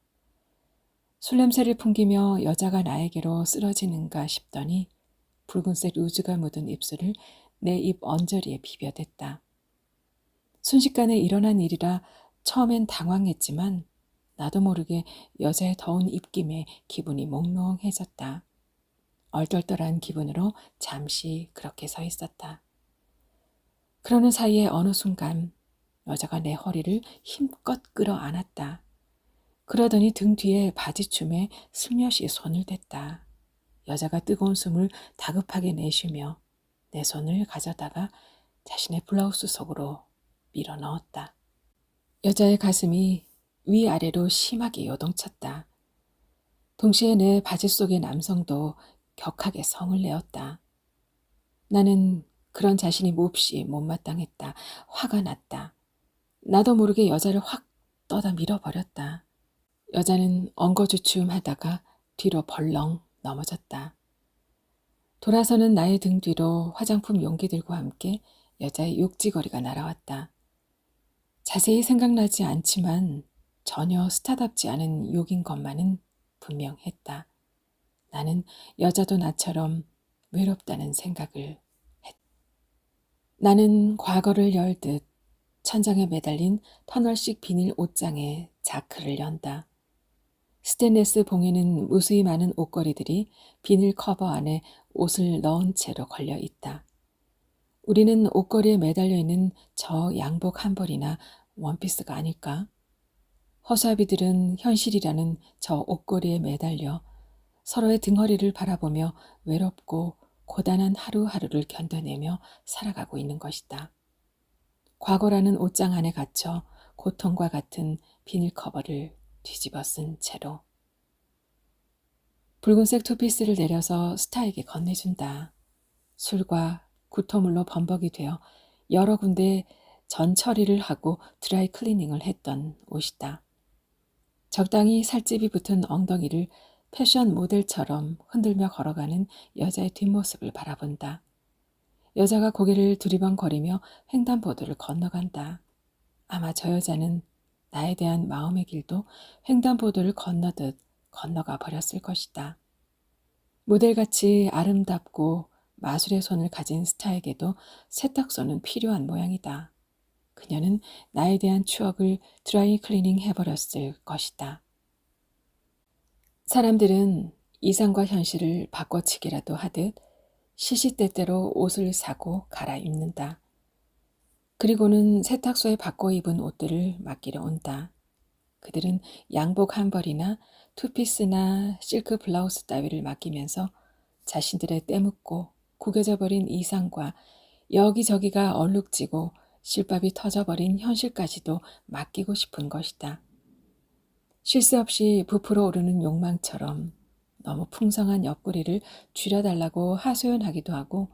술 냄새를 풍기며 여자가 나에게로 쓰러지는가 싶더니 붉은색 루즈가 묻은 입술을 내 입 언저리에 비벼댔다. 순식간에 일어난 일이라 처음엔 당황했지만 나도 모르게 여자의 더운 입김에 기분이 몽롱해졌다. 얼떨떨한 기분으로 잠시 그렇게 서 있었다. 그러는 사이에 어느 순간 여자가 내 허리를 힘껏 끌어안았다. 그러더니 등 뒤에 바지춤에 슬며시 손을 댔다. 여자가 뜨거운 숨을 다급하게 내쉬며 내 손을 가져다가 자신의 블라우스 속으로 밀어 넣었다. 여자의 가슴이 위아래로 심하게 요동쳤다. 동시에 내 바지 속의 남성도 격하게 성을 내었다. 나는 그런 자신이 몹시 못마땅했다. 화가 났다. 나도 모르게 여자를 확 떠다 밀어버렸다. 여자는 엉거주춤하다가 뒤로 벌렁 넘어졌다. 돌아서는 나의 등 뒤로 화장품 용기들과 함께 여자의 욕지거리가 날아왔다. 자세히 생각나지 않지만 전혀 스타답지 않은 욕인 것만은 분명했다. 나는 여자도 나처럼 외롭다는 생각을 했다. 나는 과거를 열듯 천장에 매달린 터널식 비닐 옷장에 자크를 연다. 스테인레스 봉에는 무수히 많은 옷걸이들이 비닐 커버 안에 옷을 넣은 채로 걸려 있다. 우리는 옷걸이에 매달려 있는 저 양복 한 벌이나 원피스가 아닐까? 허수아비들은 현실이라는 저 옷걸이에 매달려 서로의 등허리를 바라보며 외롭고 고단한 하루하루를 견뎌내며 살아가고 있는 것이다. 과거라는 옷장 안에 갇혀 고통과 같은 비닐 커버를 뒤집어 쓴 채로. 붉은색 투피스를 내려서 스타에게 건네준다. 술과 구토물로 범벅이 되어 여러 군데 전 처리를 하고 드라이 클리닝을 했던 옷이다. 적당히 살집이 붙은 엉덩이를 패션 모델처럼 흔들며 걸어가는 여자의 뒷모습을 바라본다. 여자가 고개를 두리번거리며 횡단보도를 건너간다. 아마 저 여자는 나에 대한 마음의 길도 횡단보도를 건너듯 건너가 버렸을 것이다. 모델같이 아름답고 마술의 손을 가진 스타에게도 세탁소는 필요한 모양이다. 그녀는 나에 대한 추억을 드라이 클리닝 해버렸을 것이다. 사람들은 이상과 현실을 바꿔치기라도 하듯 시시때때로 옷을 사고 갈아입는다. 그리고는 세탁소에 바꿔 입은 옷들을 맡기러 온다. 그들은 양복 한 벌이나 투피스나 실크 블라우스 따위를 맡기면서 자신들의 때묻고 구겨져 버린 이상과 여기저기가 얼룩지고 실밥이 터져버린 현실까지도 맡기고 싶은 것이다. 쉴 새 없이 부풀어 오르는 욕망처럼 너무 풍성한 옆구리를 줄여달라고 하소연하기도 하고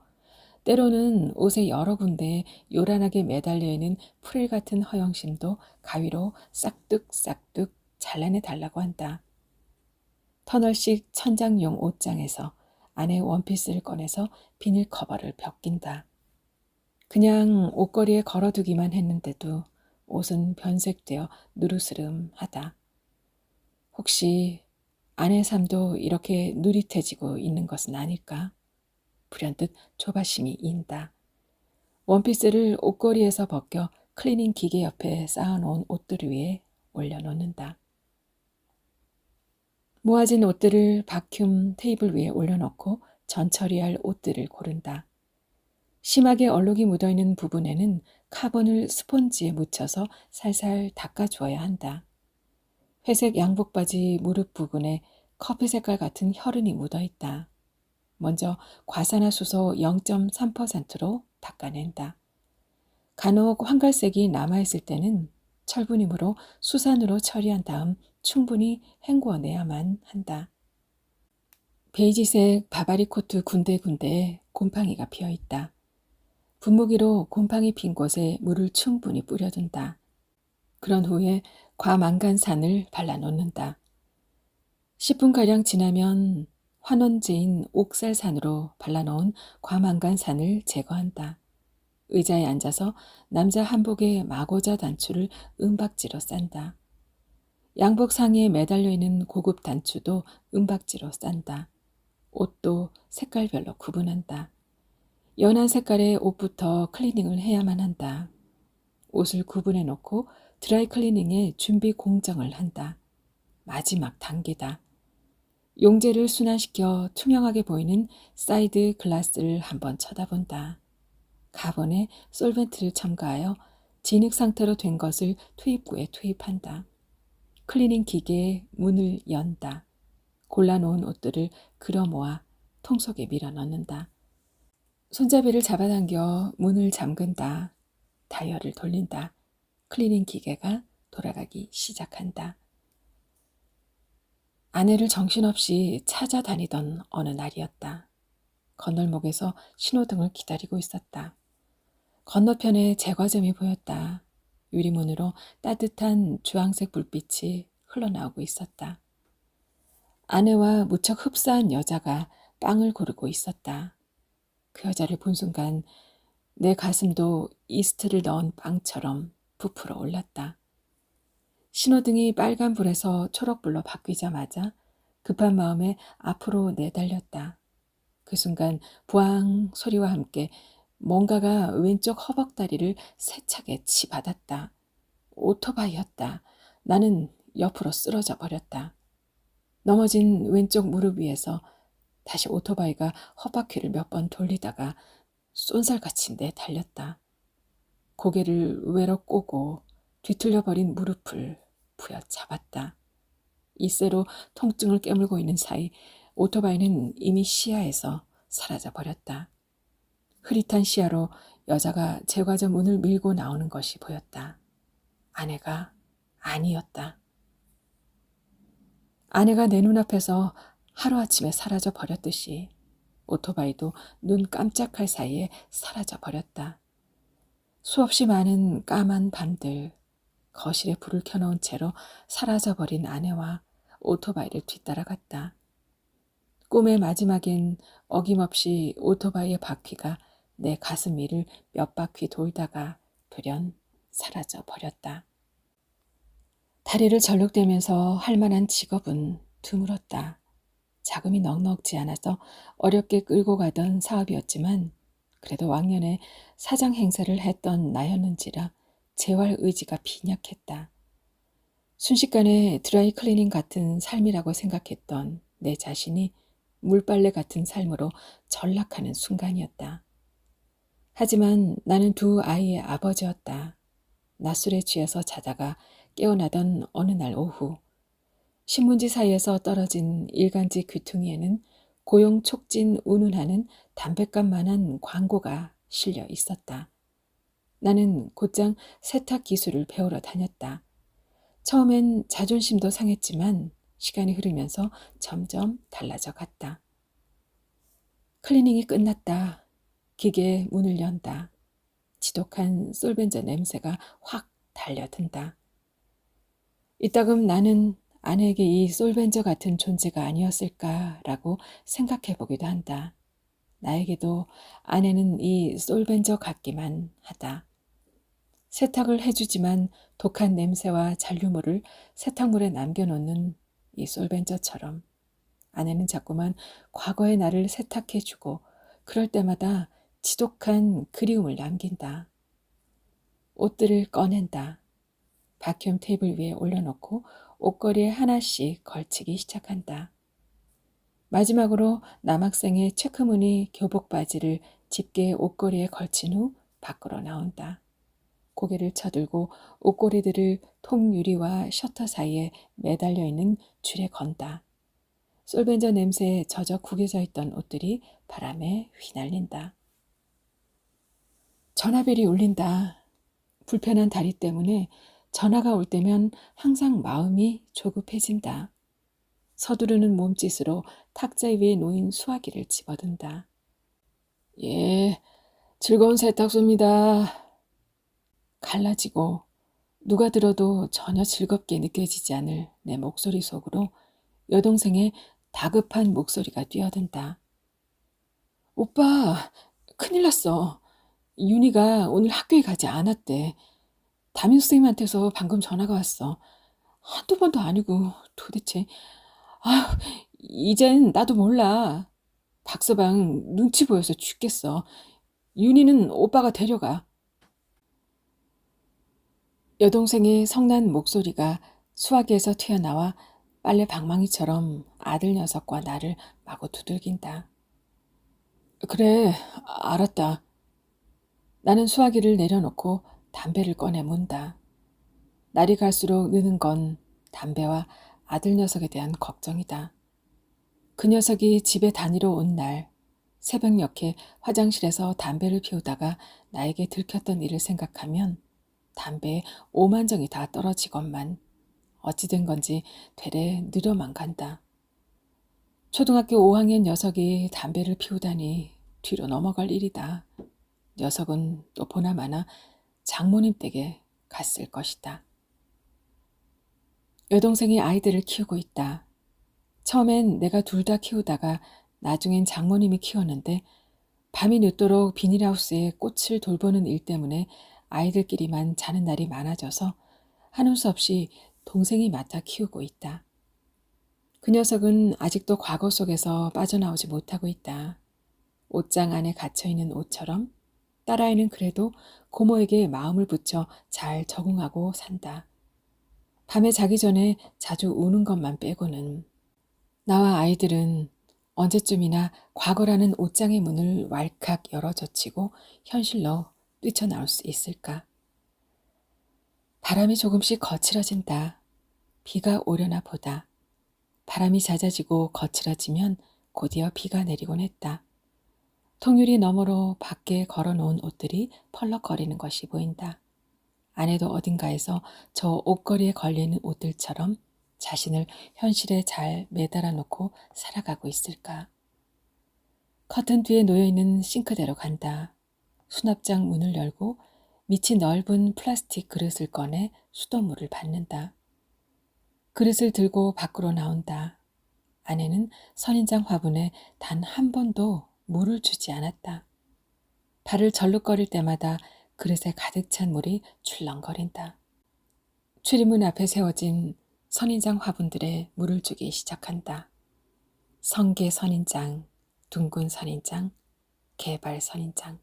때로는 옷의 여러 군데에 요란하게 매달려 있는 프릴 같은 허영심도 가위로 싹둑싹둑 잘라내달라고 한다. 터널식 천장용 옷장에서 안에 원피스를 꺼내서 비닐 커버를 벗긴다. 그냥 옷걸이에 걸어두기만 했는데도 옷은 변색되어 누르스름하다. 혹시 아내 삶도 이렇게 누릿해지고 있는 것은 아닐까? 불현듯 조바심이 인다. 원피스를 옷걸이에서 벗겨 클리닝 기계 옆에 쌓아놓은 옷들 위에 올려놓는다. 모아진 옷들을 바큐um 테이블 위에 올려놓고 전처리할 옷들을 고른다. 심하게 얼룩이 묻어있는 부분에는 카본을 스폰지에 묻혀서 살살 닦아주어야 한다. 회색 양복 바지 무릎 부근에 커피 색깔 같은 혈흔이 묻어있다. 먼저 과산화수소 0.3%로 닦아낸다. 간혹 황갈색이 남아있을 때는 철분이므로 수산으로 처리한 다음 충분히 헹구어내야만 한다. 베이지색 바바리 코트 군데군데에 곰팡이가 피어있다. 분무기로 곰팡이 핀 곳에 물을 충분히 뿌려둔다. 그런 후에 과망간산을 발라놓는다. 10분가량 지나면 환원제인 옥살산으로 발라놓은 과망간산을 제거한다. 의자에 앉아서 남자 한복의 마고자 단추를 은박지로 싼다. 양복 상의에 매달려 있는 고급 단추도 은박지로 싼다. 옷도 색깔별로 구분한다. 연한 색깔의 옷부터 클리닝을 해야만 한다. 옷을 구분해 놓고 드라이 클리닝에 준비 공정을 한다. 마지막 단계다. 용제를 순환시켜 투명하게 보이는 사이드 글라스를 한번 쳐다본다. 가번에 솔벤트를 첨가하여 진흙 상태로 된 것을 투입구에 투입한다. 클리닝 기계에 문을 연다. 골라놓은 옷들을 끌어모아 통 속에 밀어넣는다. 손잡이를 잡아당겨 문을 잠근다. 다이얼을 돌린다. 클리닝 기계가 돌아가기 시작한다. 아내를 정신없이 찾아다니던 어느 날이었다. 건널목에서 신호등을 기다리고 있었다. 건너편에 제과점이 보였다. 유리문으로 따뜻한 주황색 불빛이 흘러나오고 있었다. 아내와 무척 흡사한 여자가 빵을 고르고 있었다. 그 여자를 본 순간 내 가슴도 이스트를 넣은 빵처럼 부풀어 올랐다. 신호등이 빨간불에서 초록불로 바뀌자마자 급한 마음에 앞으로 내달렸다. 그 순간 부앙 소리와 함께 뭔가가 왼쪽 허벅다리를 세차게 치받았다. 오토바이였다. 나는 옆으로 쓰러져 버렸다. 넘어진 왼쪽 무릎 위에서 다시 오토바이가 헛바퀴를 몇 번 돌리다가 쏜살같이 내달렸다. 고개를 외로 꼬고 뒤틀려버린 무릎을 부여잡았다. 이새로 통증을 깨물고 있는 사이 오토바이는 이미 시야에서 사라져버렸다. 흐릿한 시야로 여자가 제과점 문을 밀고 나오는 것이 보였다. 아내가 아니었다. 아내가 내 눈앞에서 하루아침에 사라져 버렸듯이 오토바이도 눈 깜짝할 사이에 사라져 버렸다. 수없이 많은 까만 밤들, 거실에 불을 켜놓은 채로 사라져버린 아내와 오토바이를 뒤따라갔다. 꿈의 마지막엔 어김없이 오토바이의 바퀴가 내 가슴 위를 몇 바퀴 돌다가 돌연 사라져 버렸다. 다리를 절룩대면서 할 만한 직업은 드물었다. 자금이 넉넉지 않아서 어렵게 끌고 가던 사업이었지만 그래도 왕년에 사장 행세를 했던 나였는지라 재활 의지가 빈약했다. 순식간에 드라이 클리닝 같은 삶이라고 생각했던 내 자신이 물빨래 같은 삶으로 전락하는 순간이었다. 하지만 나는 두 아이의 아버지였다. 낮술에 취해서 자다가 깨어나던 어느 날 오후 신문지 사이에서 떨어진 일간지 귀퉁이에는 고용 촉진 운운하는 담뱃값만한 광고가 실려 있었다. 나는 곧장 세탁 기술을 배우러 다녔다. 처음엔 자존심도 상했지만 시간이 흐르면서 점점 달라져 갔다. 클리닝이 끝났다. 기계 문을 연다. 지독한 솔벤저 냄새가 확 달려든다. 이따금 나는 아내에게 이 솔벤저 같은 존재가 아니었을까라고 생각해 보기도 한다. 나에게도 아내는 이 솔벤저 같기만 하다. 세탁을 해주지만 독한 냄새와 잔류물을 세탁물에 남겨놓는 이 솔벤저처럼 아내는 자꾸만 과거의 나를 세탁해주고 그럴 때마다 지독한 그리움을 남긴다. 옷들을 꺼낸다. 바큐um 테이블 위에 올려놓고 옷걸이에 하나씩 걸치기 시작한다. 마지막으로 남학생의 체크무늬 교복 바지를 집게 옷걸이에 걸친 후 밖으로 나온다. 고개를 쳐들고 옷걸이들을 통유리와 셔터 사이에 매달려 있는 줄에 건다. 솔벤저 냄새에 젖어 구겨져 있던 옷들이 바람에 휘날린다. 전화벨이 울린다. 불편한 다리 때문에 전화가 올 때면 항상 마음이 조급해진다. 서두르는 몸짓으로 탁자 위에 놓인 수화기를 집어든다. 예, 즐거운 세탁소입니다. 갈라지고 누가 들어도 전혀 즐겁게 느껴지지 않을 내 목소리 속으로 여동생의 다급한 목소리가 뛰어든다. 오빠, 큰일 났어. 윤희가 오늘 학교에 가지 않았대. 담임선생님한테서 방금 전화가 왔어. 한두 번도 아니고 도대체. 아휴, 이젠 나도 몰라. 박서방 눈치 보여서 죽겠어. 윤희는 오빠가 데려가. 여동생의 성난 목소리가 수화기에서 튀어나와 빨래 방망이처럼 아들 녀석과 나를 마구 두들긴다. 그래, 알았다. 나는 수화기를 내려놓고 담배를 꺼내 문다. 날이 갈수록 느는 건 담배와 아들 녀석에 대한 걱정이다. 그 녀석이 집에 다니러 온 날, 새벽녘에 화장실에서 담배를 피우다가 나에게 들켰던 일을 생각하면 담배에 오만정이 다 떨어지건만 어찌 된 건지 되레 느려만 간다. 초등학교 5학년 녀석이 담배를 피우다니 뒤로 넘어갈 일이다. 녀석은 또 보나마나 장모님 댁에 갔을 것이다. 여동생이 아이들을 키우고 있다. 처음엔 내가 둘 다 키우다가 나중엔 장모님이 키웠는데 밤이 늦도록 비닐하우스에 꽃을 돌보는 일 때문에 아이들끼리만 자는 날이 많아져서 하는 수 없이 동생이 맡아 키우고 있다. 그 녀석은 아직도 과거 속에서 빠져나오지 못하고 있다. 옷장 안에 갇혀있는 옷처럼 딸아이는 그래도 고모에게 마음을 붙여 잘 적응하고 산다. 밤에 자기 전에 자주 우는 것만 빼고는 나와 아이들은 언제쯤이나 과거라는 옷장의 문을 왈칵 열어젖히고 현실로 뛰쳐나올 수 있을까. 바람이 조금씩 거칠어진다. 비가 오려나 보다. 바람이 잦아지고 거칠어지면 곧이어 비가 내리곤 했다. 통유리 너머로 밖에 걸어놓은 옷들이 펄럭거리는 것이 보인다. 아내도 어딘가에서 저 옷걸이에 걸리는 옷들처럼 자신을 현실에 잘 매달아 놓고 살아가고 있을까. 커튼 뒤에 놓여있는 싱크대로 간다. 수납장 문을 열고 밑이 넓은 플라스틱 그릇을 꺼내 수돗물을 받는다. 그릇을 들고 밖으로 나온다. 아내는 선인장 화분에 단 한 번도 물을 주지 않았다. 발을 절룩거릴 때마다 그릇에 가득 찬 물이 출렁거린다. 출입문 앞에 세워진 선인장 화분들에 물을 주기 시작한다. 성게 선인장, 둥근 선인장, 개발 선인장.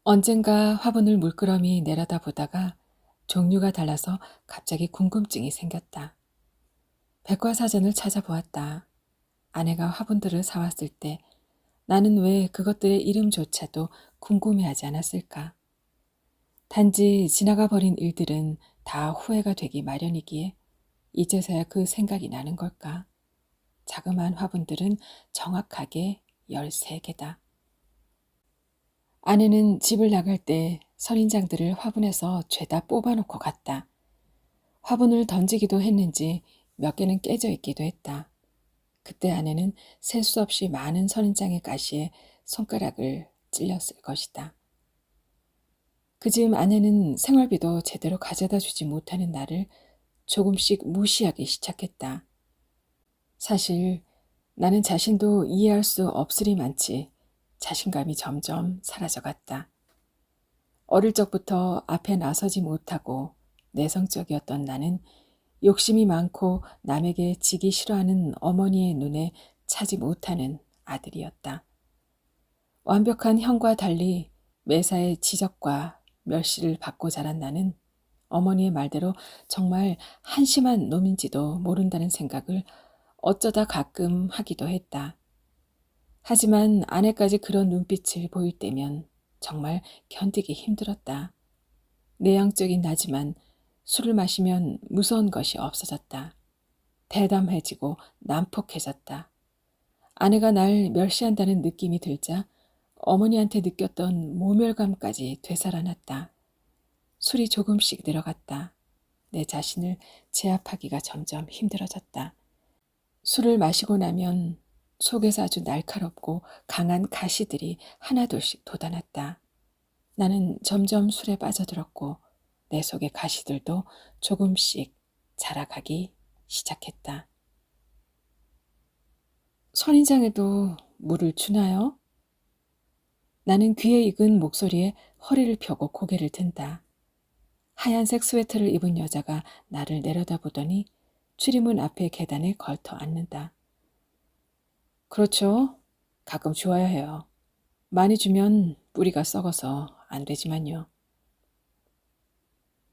언젠가 화분을 물끄러미 내려다보다가 종류가 달라서 갑자기 궁금증이 생겼다. 백과사전을 찾아보았다. 아내가 화분들을 사왔을 때 나는 왜 그것들의 이름조차도 궁금해하지 않았을까? 단지 지나가 버린 일들은 다 후회가 되기 마련이기에 이제서야 그 생각이 나는 걸까? 자그마한 화분들은 정확하게 13개다. 아내는 집을 나갈 때 선인장들을 화분에서 죄다 뽑아놓고 갔다. 화분을 던지기도 했는지 몇 개는 깨져 있기도 했다. 그때 아내는 셀 수 없이 많은 선인장의 가시에 손가락을 찔렸을 것이다. 그 즈음 아내는 생활비도 제대로 가져다 주지 못하는 나를 조금씩 무시하기 시작했다. 사실 나는 자신도 이해할 수 없으리만치 자신감이 점점 사라져갔다. 어릴 적부터 앞에 나서지 못하고 내성적이었던 나는 욕심이 많고 남에게 지기 싫어하는 어머니의 눈에 차지 못하는 아들이었다. 완벽한 형과 달리 매사에 지적과 멸시를 받고 자란 나는 어머니의 말대로 정말 한심한 놈인지도 모른다는 생각을 어쩌다 가끔 하기도 했다. 하지만 아내까지 그런 눈빛을 보일 때면 정말 견디기 힘들었다. 내향적인 나지만 술을 마시면 무서운 것이 없어졌다. 대담해지고 난폭해졌다. 아내가 날 멸시한다는 느낌이 들자 어머니한테 느꼈던 모멸감까지 되살아났다. 술이 조금씩 늘어갔다. 내 자신을 제압하기가 점점 힘들어졌다. 술을 마시고 나면 속에서 아주 날카롭고 강한 가시들이 하나둘씩 돋아났다. 나는 점점 술에 빠져들었고 내 속의 가시들도 조금씩 자라가기 시작했다. 선인장에도 물을 주나요? 나는 귀에 익은 목소리에 허리를 펴고 고개를 든다. 하얀색 스웨터를 입은 여자가 나를 내려다보더니 출입문 앞에 계단에 걸터 앉는다. 그렇죠. 가끔 주어야 해요. 많이 주면 뿌리가 썩어서 안 되지만요.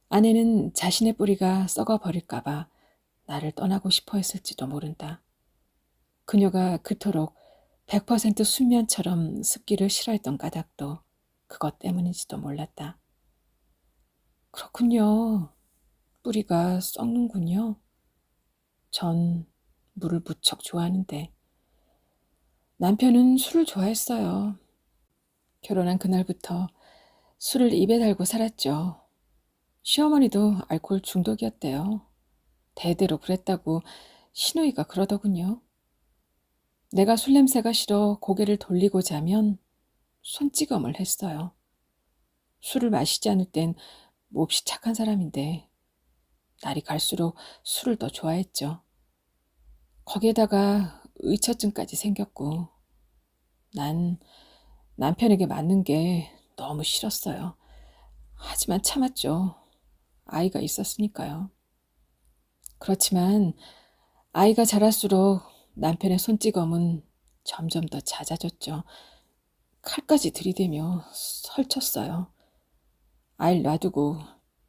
아내는 자신의 뿌리가 썩어버릴까봐 나를 떠나고 싶어 했을지도 모른다. 그녀가 그토록 100% 순면처럼 습기를 싫어했던 까닭도 그것 때문인지도 몰랐다. 그렇군요. 뿌리가 썩는군요. 전 물을 무척 좋아하는데. 남편은 술을 좋아했어요. 결혼한 그날부터 술을 입에 달고 살았죠. 시어머니도 알코올 중독이었대요. 대대로 그랬다고 시누이가 그러더군요. 내가 술 냄새가 싫어 고개를 돌리고 자면 손찌검을 했어요. 술을 마시지 않을 땐 몹시 착한 사람인데 날이 갈수록 술을 더 좋아했죠. 거기에다가 의처증까지 생겼고 난 남편에게 맞는 게 너무 싫었어요. 하지만 참았죠. 아이가 있었으니까요. 그렇지만 아이가 자랄수록 남편의 손찌검은 점점 더 잦아졌죠. 칼까지 들이대며 설쳤어요. 아이를 놔두고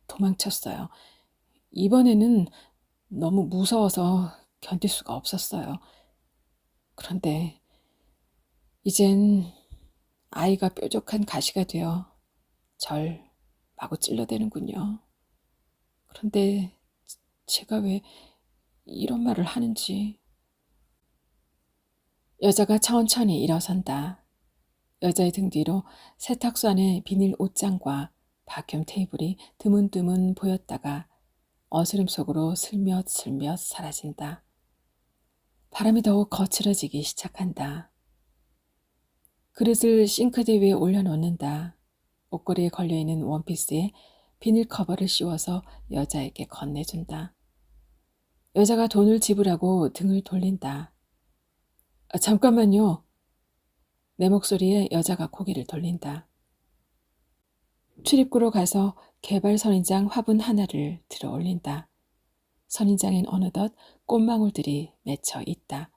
도망쳤어요. 이번에는 너무 무서워서 견딜 수가 없었어요. 그런데 이젠 아이가 뾰족한 가시가 되어 절 마구 찔러대는군요. 그런데 제가 왜 이런 말을 하는지. 여자가 천천히 일어선다. 여자의 등 뒤로 세탁소 안에 비닐 옷장과 바큐um 테이블이 드문드문 보였다가 어스름 속으로 슬며슬며 사라진다. 바람이 더욱 거칠어지기 시작한다. 그릇을 싱크대 위에 올려놓는다. 옷걸이에 걸려있는 원피스에 비닐 커버를 씌워서 여자에게 건네준다. 여자가 돈을 지불하고 등을 돌린다. 잠깐만요. 내 목소리에 여자가 고개를 돌린다. 출입구로 가서 개발 선인장 화분 하나를 들어 올린다. 선인장엔 어느덧 꽃망울들이 맺혀 있다.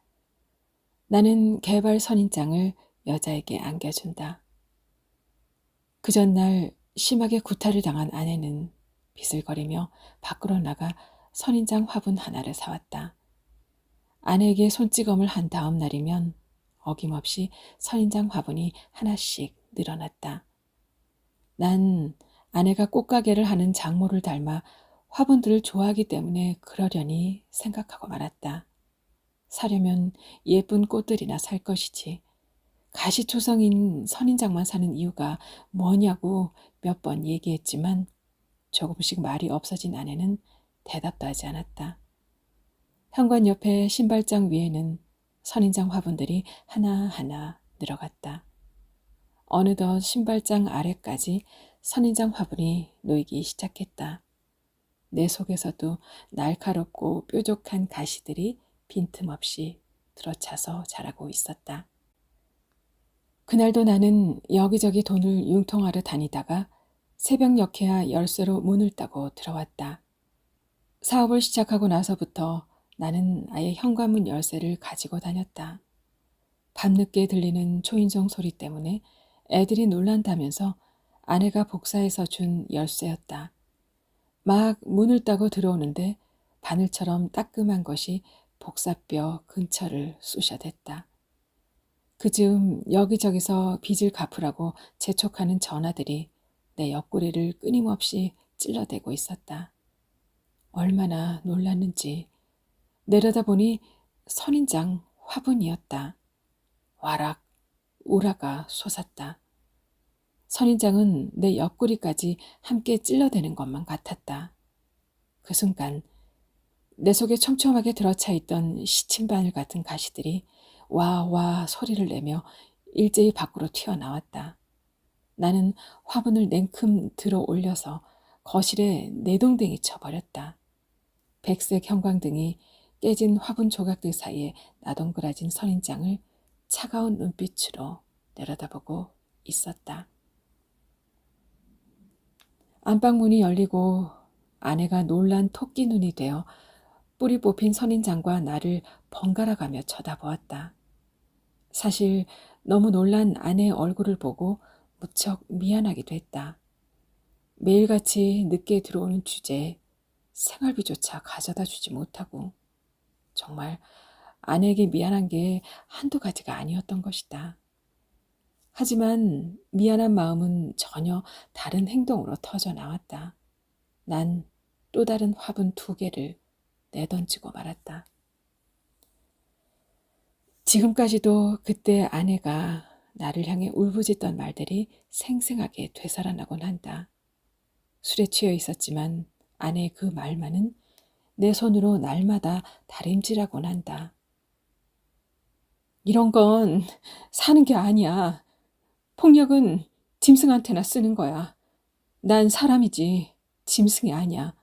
나는 개발 선인장을 여자에게 안겨준다. 그 전날 심하게 구타를 당한 아내는 비슬거리며 밖으로 나가 선인장 화분 하나를 사왔다. 아내에게 손찌검을 한 다음 날이면 어김없이 선인장 화분이 하나씩 늘어났다. 난 아내가 꽃가게를 하는 장모를 닮아 화분들을 좋아하기 때문에 그러려니 생각하고 말았다. 사려면 예쁜 꽃들이나 살 것이지. 가시초성인 선인장만 사는 이유가 뭐냐고 몇 번 얘기했지만 조금씩 말이 없어진 아내는 대답도 하지 않았다. 현관 옆에 신발장 위에는 선인장 화분들이 하나하나 늘어갔다. 어느덧 신발장 아래까지 선인장 화분이 놓이기 시작했다. 내 속에서도 날카롭고 뾰족한 가시들이 빈틈없이 들어차서 자라고 있었다. 그날도 나는 여기저기 돈을 융통하러 다니다가 새벽녘에야 열쇠로 문을 따고 들어왔다. 사업을 시작하고 나서부터 나는 아예 현관문 열쇠를 가지고 다녔다. 밤늦게 들리는 초인종 소리 때문에 애들이 놀란다면서 아내가 복사해서 준 열쇠였다. 막 문을 따고 들어오는데 바늘처럼 따끔한 것이 복사뼈 근처를 쑤셔댔다. 그즈음 여기저기서 빚을 갚으라고 재촉하는 전화들이 내 옆구리를 끊임없이 찔러대고 있었다. 얼마나 놀랐는지 내려다보니 선인장 화분이었다. 와락 우라가 솟았다. 선인장은 내 옆구리까지 함께 찔러대는 것만 같았다. 그 순간 내 속에 촘촘하게 들어차 있던 시침바늘 같은 가시들이 와와 소리를 내며 일제히 밖으로 튀어나왔다. 나는 화분을 냉큼 들어 올려서 거실에 내동댕이 쳐버렸다. 백색 형광등이 깨진 화분 조각들 사이에 나동그라진 선인장을 차가운 눈빛으로 내려다보고 있었다. 안방문이 열리고 아내가 놀란 토끼 눈이 되어 뿌리 뽑힌 선인장과 나를 번갈아가며 쳐다보았다. 사실 너무 놀란 아내의 얼굴을 보고 무척 미안하기도 했다. 매일같이 늦게 들어오는 주제에 생활비조차 가져다 주지 못하고 정말 아내에게 미안한 게 한두 가지가 아니었던 것이다. 하지만 미안한 마음은 전혀 다른 행동으로 터져 나왔다. 난 또 다른 화분 2개를 내던지고 말았다. 지금까지도 그때 아내가 나를 향해 울부짖던 말들이 생생하게 되살아나곤 한다. 술에 취해 있었지만 아내의 그 말만은 내 손으로 날마다 다림질하곤 한다. 이런 건 사는 게 아니야. 폭력은 짐승한테나 쓰는 거야. 난 사람이지 짐승이 아니야.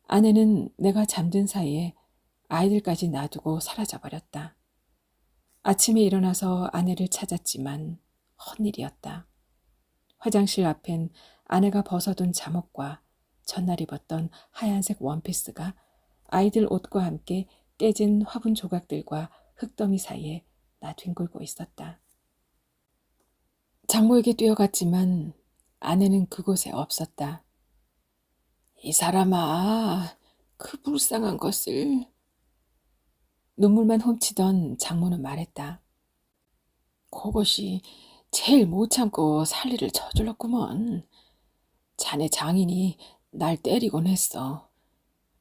아내는 내가 잠든 사이에 아이들까지 놔두고 사라져버렸다. 아침에 일어나서 아내를 찾았지만 헛일이었다. 화장실 앞엔 아내가 벗어둔 잠옷과 전날 입었던 하얀색 원피스가 아이들 옷과 함께 깨진 화분 조각들과 흙더미 사이에 나뒹굴고 있었다. 장모에게 뛰어갔지만 아내는 그곳에 없었다. 이 사람아, 그 불쌍한 것을. 눈물만 훔치던 장모는 말했다. 그것이 제일 못 참고 살리를 저질렀구먼. 자네 장인이 날 때리곤 했어.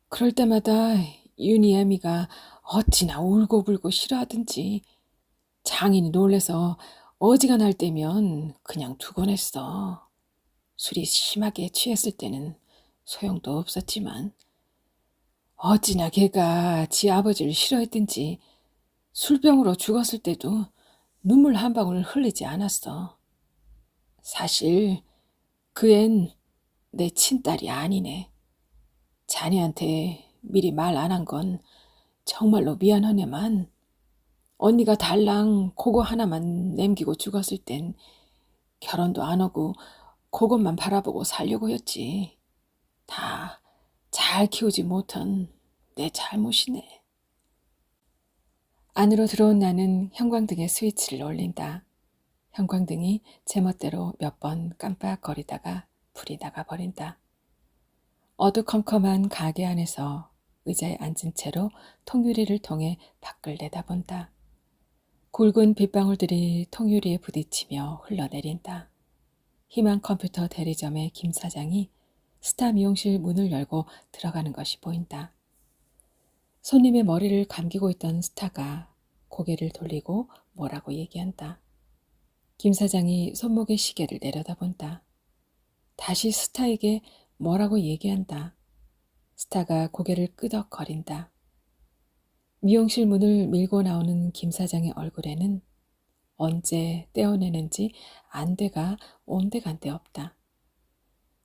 그럴 때마다 윤희 애미가 어찌나 울고불고 싫어하든지 장인이 놀래서 어지간할 때면 그냥 두곤 했어. 술이 심하게 취했을 때는 소용도 없었지만 어찌나 걔가 지 아버지를 싫어했든지 술병으로 죽었을 때도 눈물 한 방울 흘리지 않았어. 사실 그 앤 내 친딸이 아니네. 자네한테 미리 말 안 한 건 정말로 미안하네만 언니가 달랑 그거 하나만 남기고 죽었을 땐 결혼도 안 하고 그것만 바라보고 살려고 했지. 다 잘 키우지 못한 내 잘못이네. 안으로 들어온 나는 형광등의 스위치를 올린다. 형광등이 제멋대로 몇 번 깜빡거리다가 불이 나가버린다. 어두컴컴한 가게 안에서 의자에 앉은 채로 통유리를 통해 밖을 내다본다. 굵은 빗방울들이 통유리에 부딪히며 흘러내린다. 희망 컴퓨터 대리점의 김 사장이 스타 미용실 문을 열고 들어가는 것이 보인다. 손님의 머리를 감기고 있던 스타가 고개를 돌리고 뭐라고 얘기한다. 김 사장이 손목의 시계를 내려다본다. 다시 스타에게 뭐라고 얘기한다. 스타가 고개를 끄덕거린다. 미용실 문을 밀고 나오는 김 사장의 얼굴에는 언제 떼어내는지 안돼가 온데간데 없다.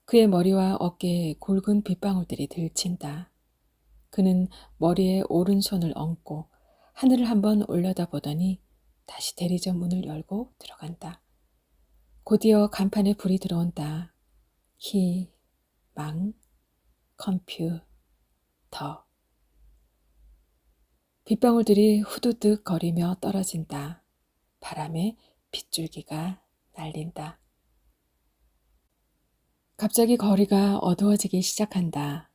그의 머리와 어깨에 굵은 빗방울들이 들친다. 그는 머리에 오른손을 얹고 하늘을 한번 올려다보더니 다시 대리점 문을 열고 들어간다. 곧이어 간판에 불이 들어온다. 희, 망, 컴퓨터. 빗방울들이 후두둑 거리며 떨어진다. 바람에 빗줄기가 날린다. 갑자기 거리가 어두워지기 시작한다.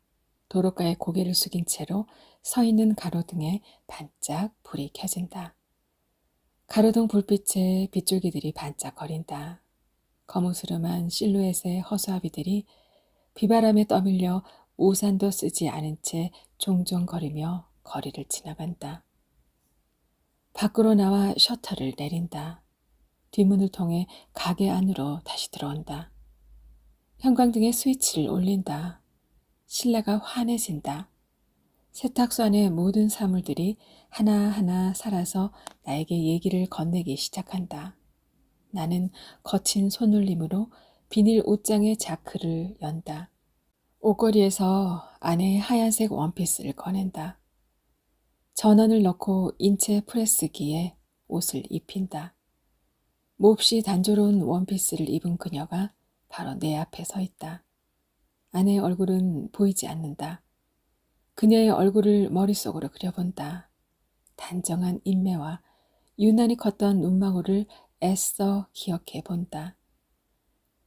도로가에 고개를 숙인 채로 서 있는 가로등에 반짝 불이 켜진다. 가로등 불빛에 빗줄기들이 반짝거린다. 거무스름한 실루엣의 허수아비들이 비바람에 떠밀려 우산도 쓰지 않은 채 종종 거리며 거리를 지나간다. 밖으로 나와 셔터를 내린다. 뒷문을 통해 가게 안으로 다시 들어온다. 형광등의 스위치를 올린다. 실내가 환해진다. 세탁소 안의 모든 사물들이 하나하나 살아서 나에게 얘기를 건네기 시작한다. 나는 거친 손놀림으로 비닐 옷장의 자크를 연다. 옷걸이에서 아내의 하얀색 원피스를 꺼낸다. 전원을 넣고 인체 프레스기에 옷을 입힌다. 몹시 단조로운 원피스를 입은 그녀가 바로 내 앞에 서 있다. 아내의 얼굴은 보이지 않는다. 그녀의 얼굴을 머릿속으로 그려본다. 단정한 인매와 유난히 컸던 눈망울을 애써 기억해 본다.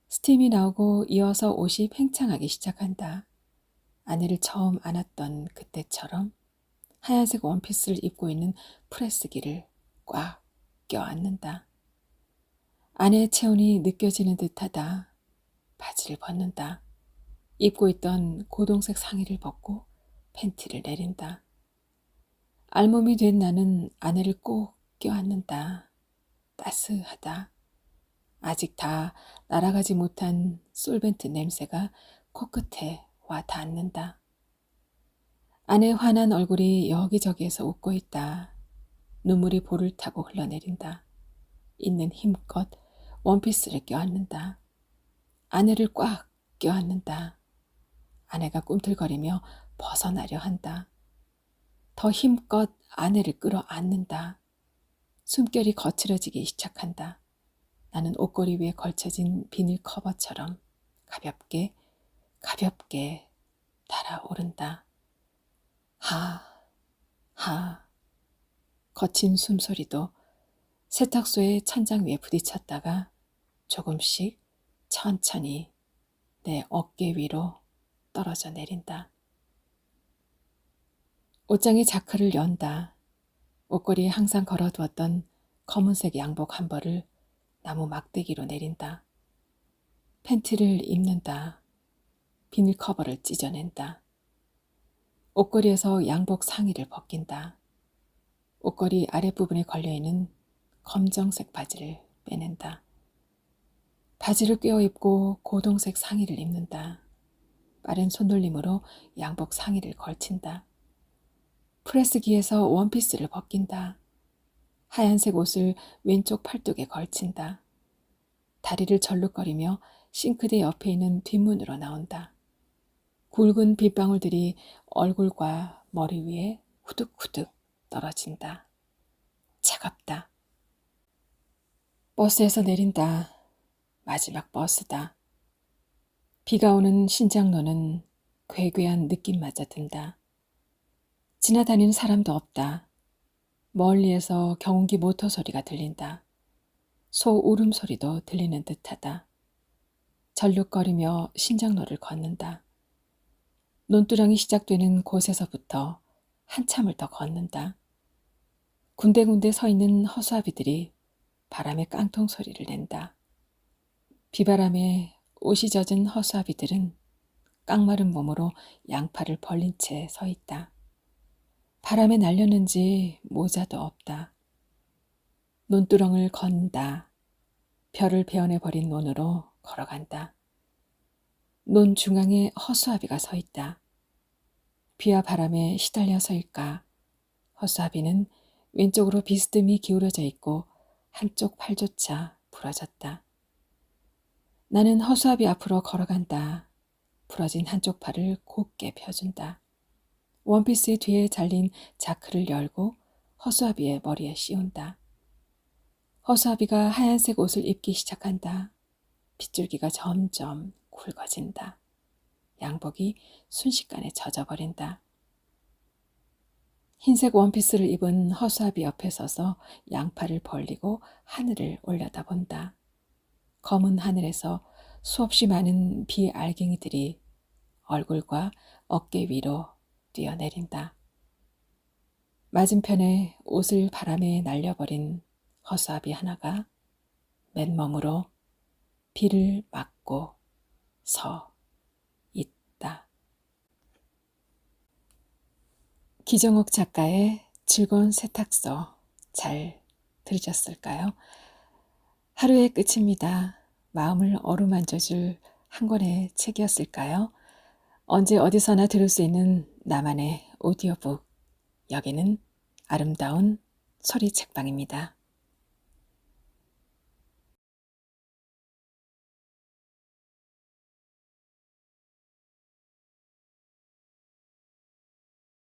스팀이 나오고 이어서 옷이 팽창하기 시작한다. 아내를 처음 안았던 그때처럼 하얀색 원피스를 입고 있는 프레스기를 꽉 껴안는다. 아내의 체온이 느껴지는 듯하다. 바지를 벗는다. 입고 있던 고동색 상의를 벗고 팬티를 내린다. 알몸이 된 나는 아내를 꼭 껴안는다. 따스하다. 아직 다 날아가지 못한 솔벤트 냄새가 코끝에 와 닿는다. 아내의 환한 얼굴이 여기저기에서 웃고 있다. 눈물이 볼을 타고 흘러내린다. 있는 힘껏 원피스를 껴안는다. 아내를 꽉 껴안는다. 아내가 꿈틀거리며 벗어나려 한다. 더 힘껏 아내를 끌어안는다. 숨결이 거칠어지기 시작한다. 나는 옷걸이 위에 걸쳐진 비닐 커버처럼 가볍게 달아오른다. 하. 거친 숨소리도 세탁소의 천장 위에 부딪혔다가 조금씩 천천히 내 어깨 위로 떨어져 내린다. 옷장의 자크를 연다. 옷걸이에 항상 걸어두었던 검은색 양복 한 벌을 나무 막대기로 내린다. 팬티를 입는다. 비닐 커버를 찢어낸다. 옷걸이에서 양복 상의를 벗긴다. 옷걸이 아랫부분에 걸려있는 검정색 바지를 빼낸다. 바지를 꿰어입고 고동색 상의를 입는다. 빠른 손놀림으로 양복 상의를 걸친다. 프레스기에서 원피스를 벗긴다. 하얀색 옷을 왼쪽 팔뚝에 걸친다. 다리를 절룩거리며 싱크대 옆에 있는 뒷문으로 나온다. 굵은 빗방울들이 얼굴과 머리 위에 후득후득 떨어진다. 차갑다. 버스에서 내린다. 마지막 버스다. 비가 오는 신장로는 괴괴한 느낌마저 든다. 지나다니는 사람도 없다. 멀리에서 경운기 모터 소리가 들린다. 소 울음소리도 들리는 듯하다. 절룩거리며 신장로를 걷는다. 논두렁이 시작되는 곳에서부터 한참을 더 걷는다. 군데군데 서 있는 허수아비들이 바람에 깡통 소리를 낸다. 비바람에 옷이 젖은 허수아비들은 깡마른 몸으로 양팔을 벌린 채 서 있다. 바람에 날렸는지 모자도 없다. 논두렁을 건다. 별을 베어내버린 논으로 걸어간다. 논 중앙에 허수아비가 서 있다. 비와 바람에 시달려 서일까. 허수아비는 왼쪽으로 비스듬히 기울어져 있고 한쪽 팔조차 부러졌다. 나는 허수아비 앞으로 걸어간다. 부러진 한쪽 팔을 곧게 펴준다. 원피스의 뒤에 잘린 자크를 열고 허수아비의 머리에 씌운다. 허수아비가 하얀색 옷을 입기 시작한다. 빗줄기가 점점 굵어진다. 양복이 순식간에 젖어버린다. 흰색 원피스를 입은 허수아비 옆에 서서 양팔을 벌리고 하늘을 올려다본다. 검은 하늘에서 수없이 많은 비 알갱이들이 얼굴과 어깨 위로 뛰어내린다. 맞은편에 옷을 바람에 날려버린 허수아비 하나가 맨몸으로 비를 맞고 서 있다. 기정옥 작가의 즐거운 세탁소 잘 들으셨을까요? 하루의 끝입니다. 마음을 어루만져줄 한 권의 책이었을까요? 언제 어디서나 들을 수 있는 나만의 오디오북. 여기는 아름다운 소리 책방입니다.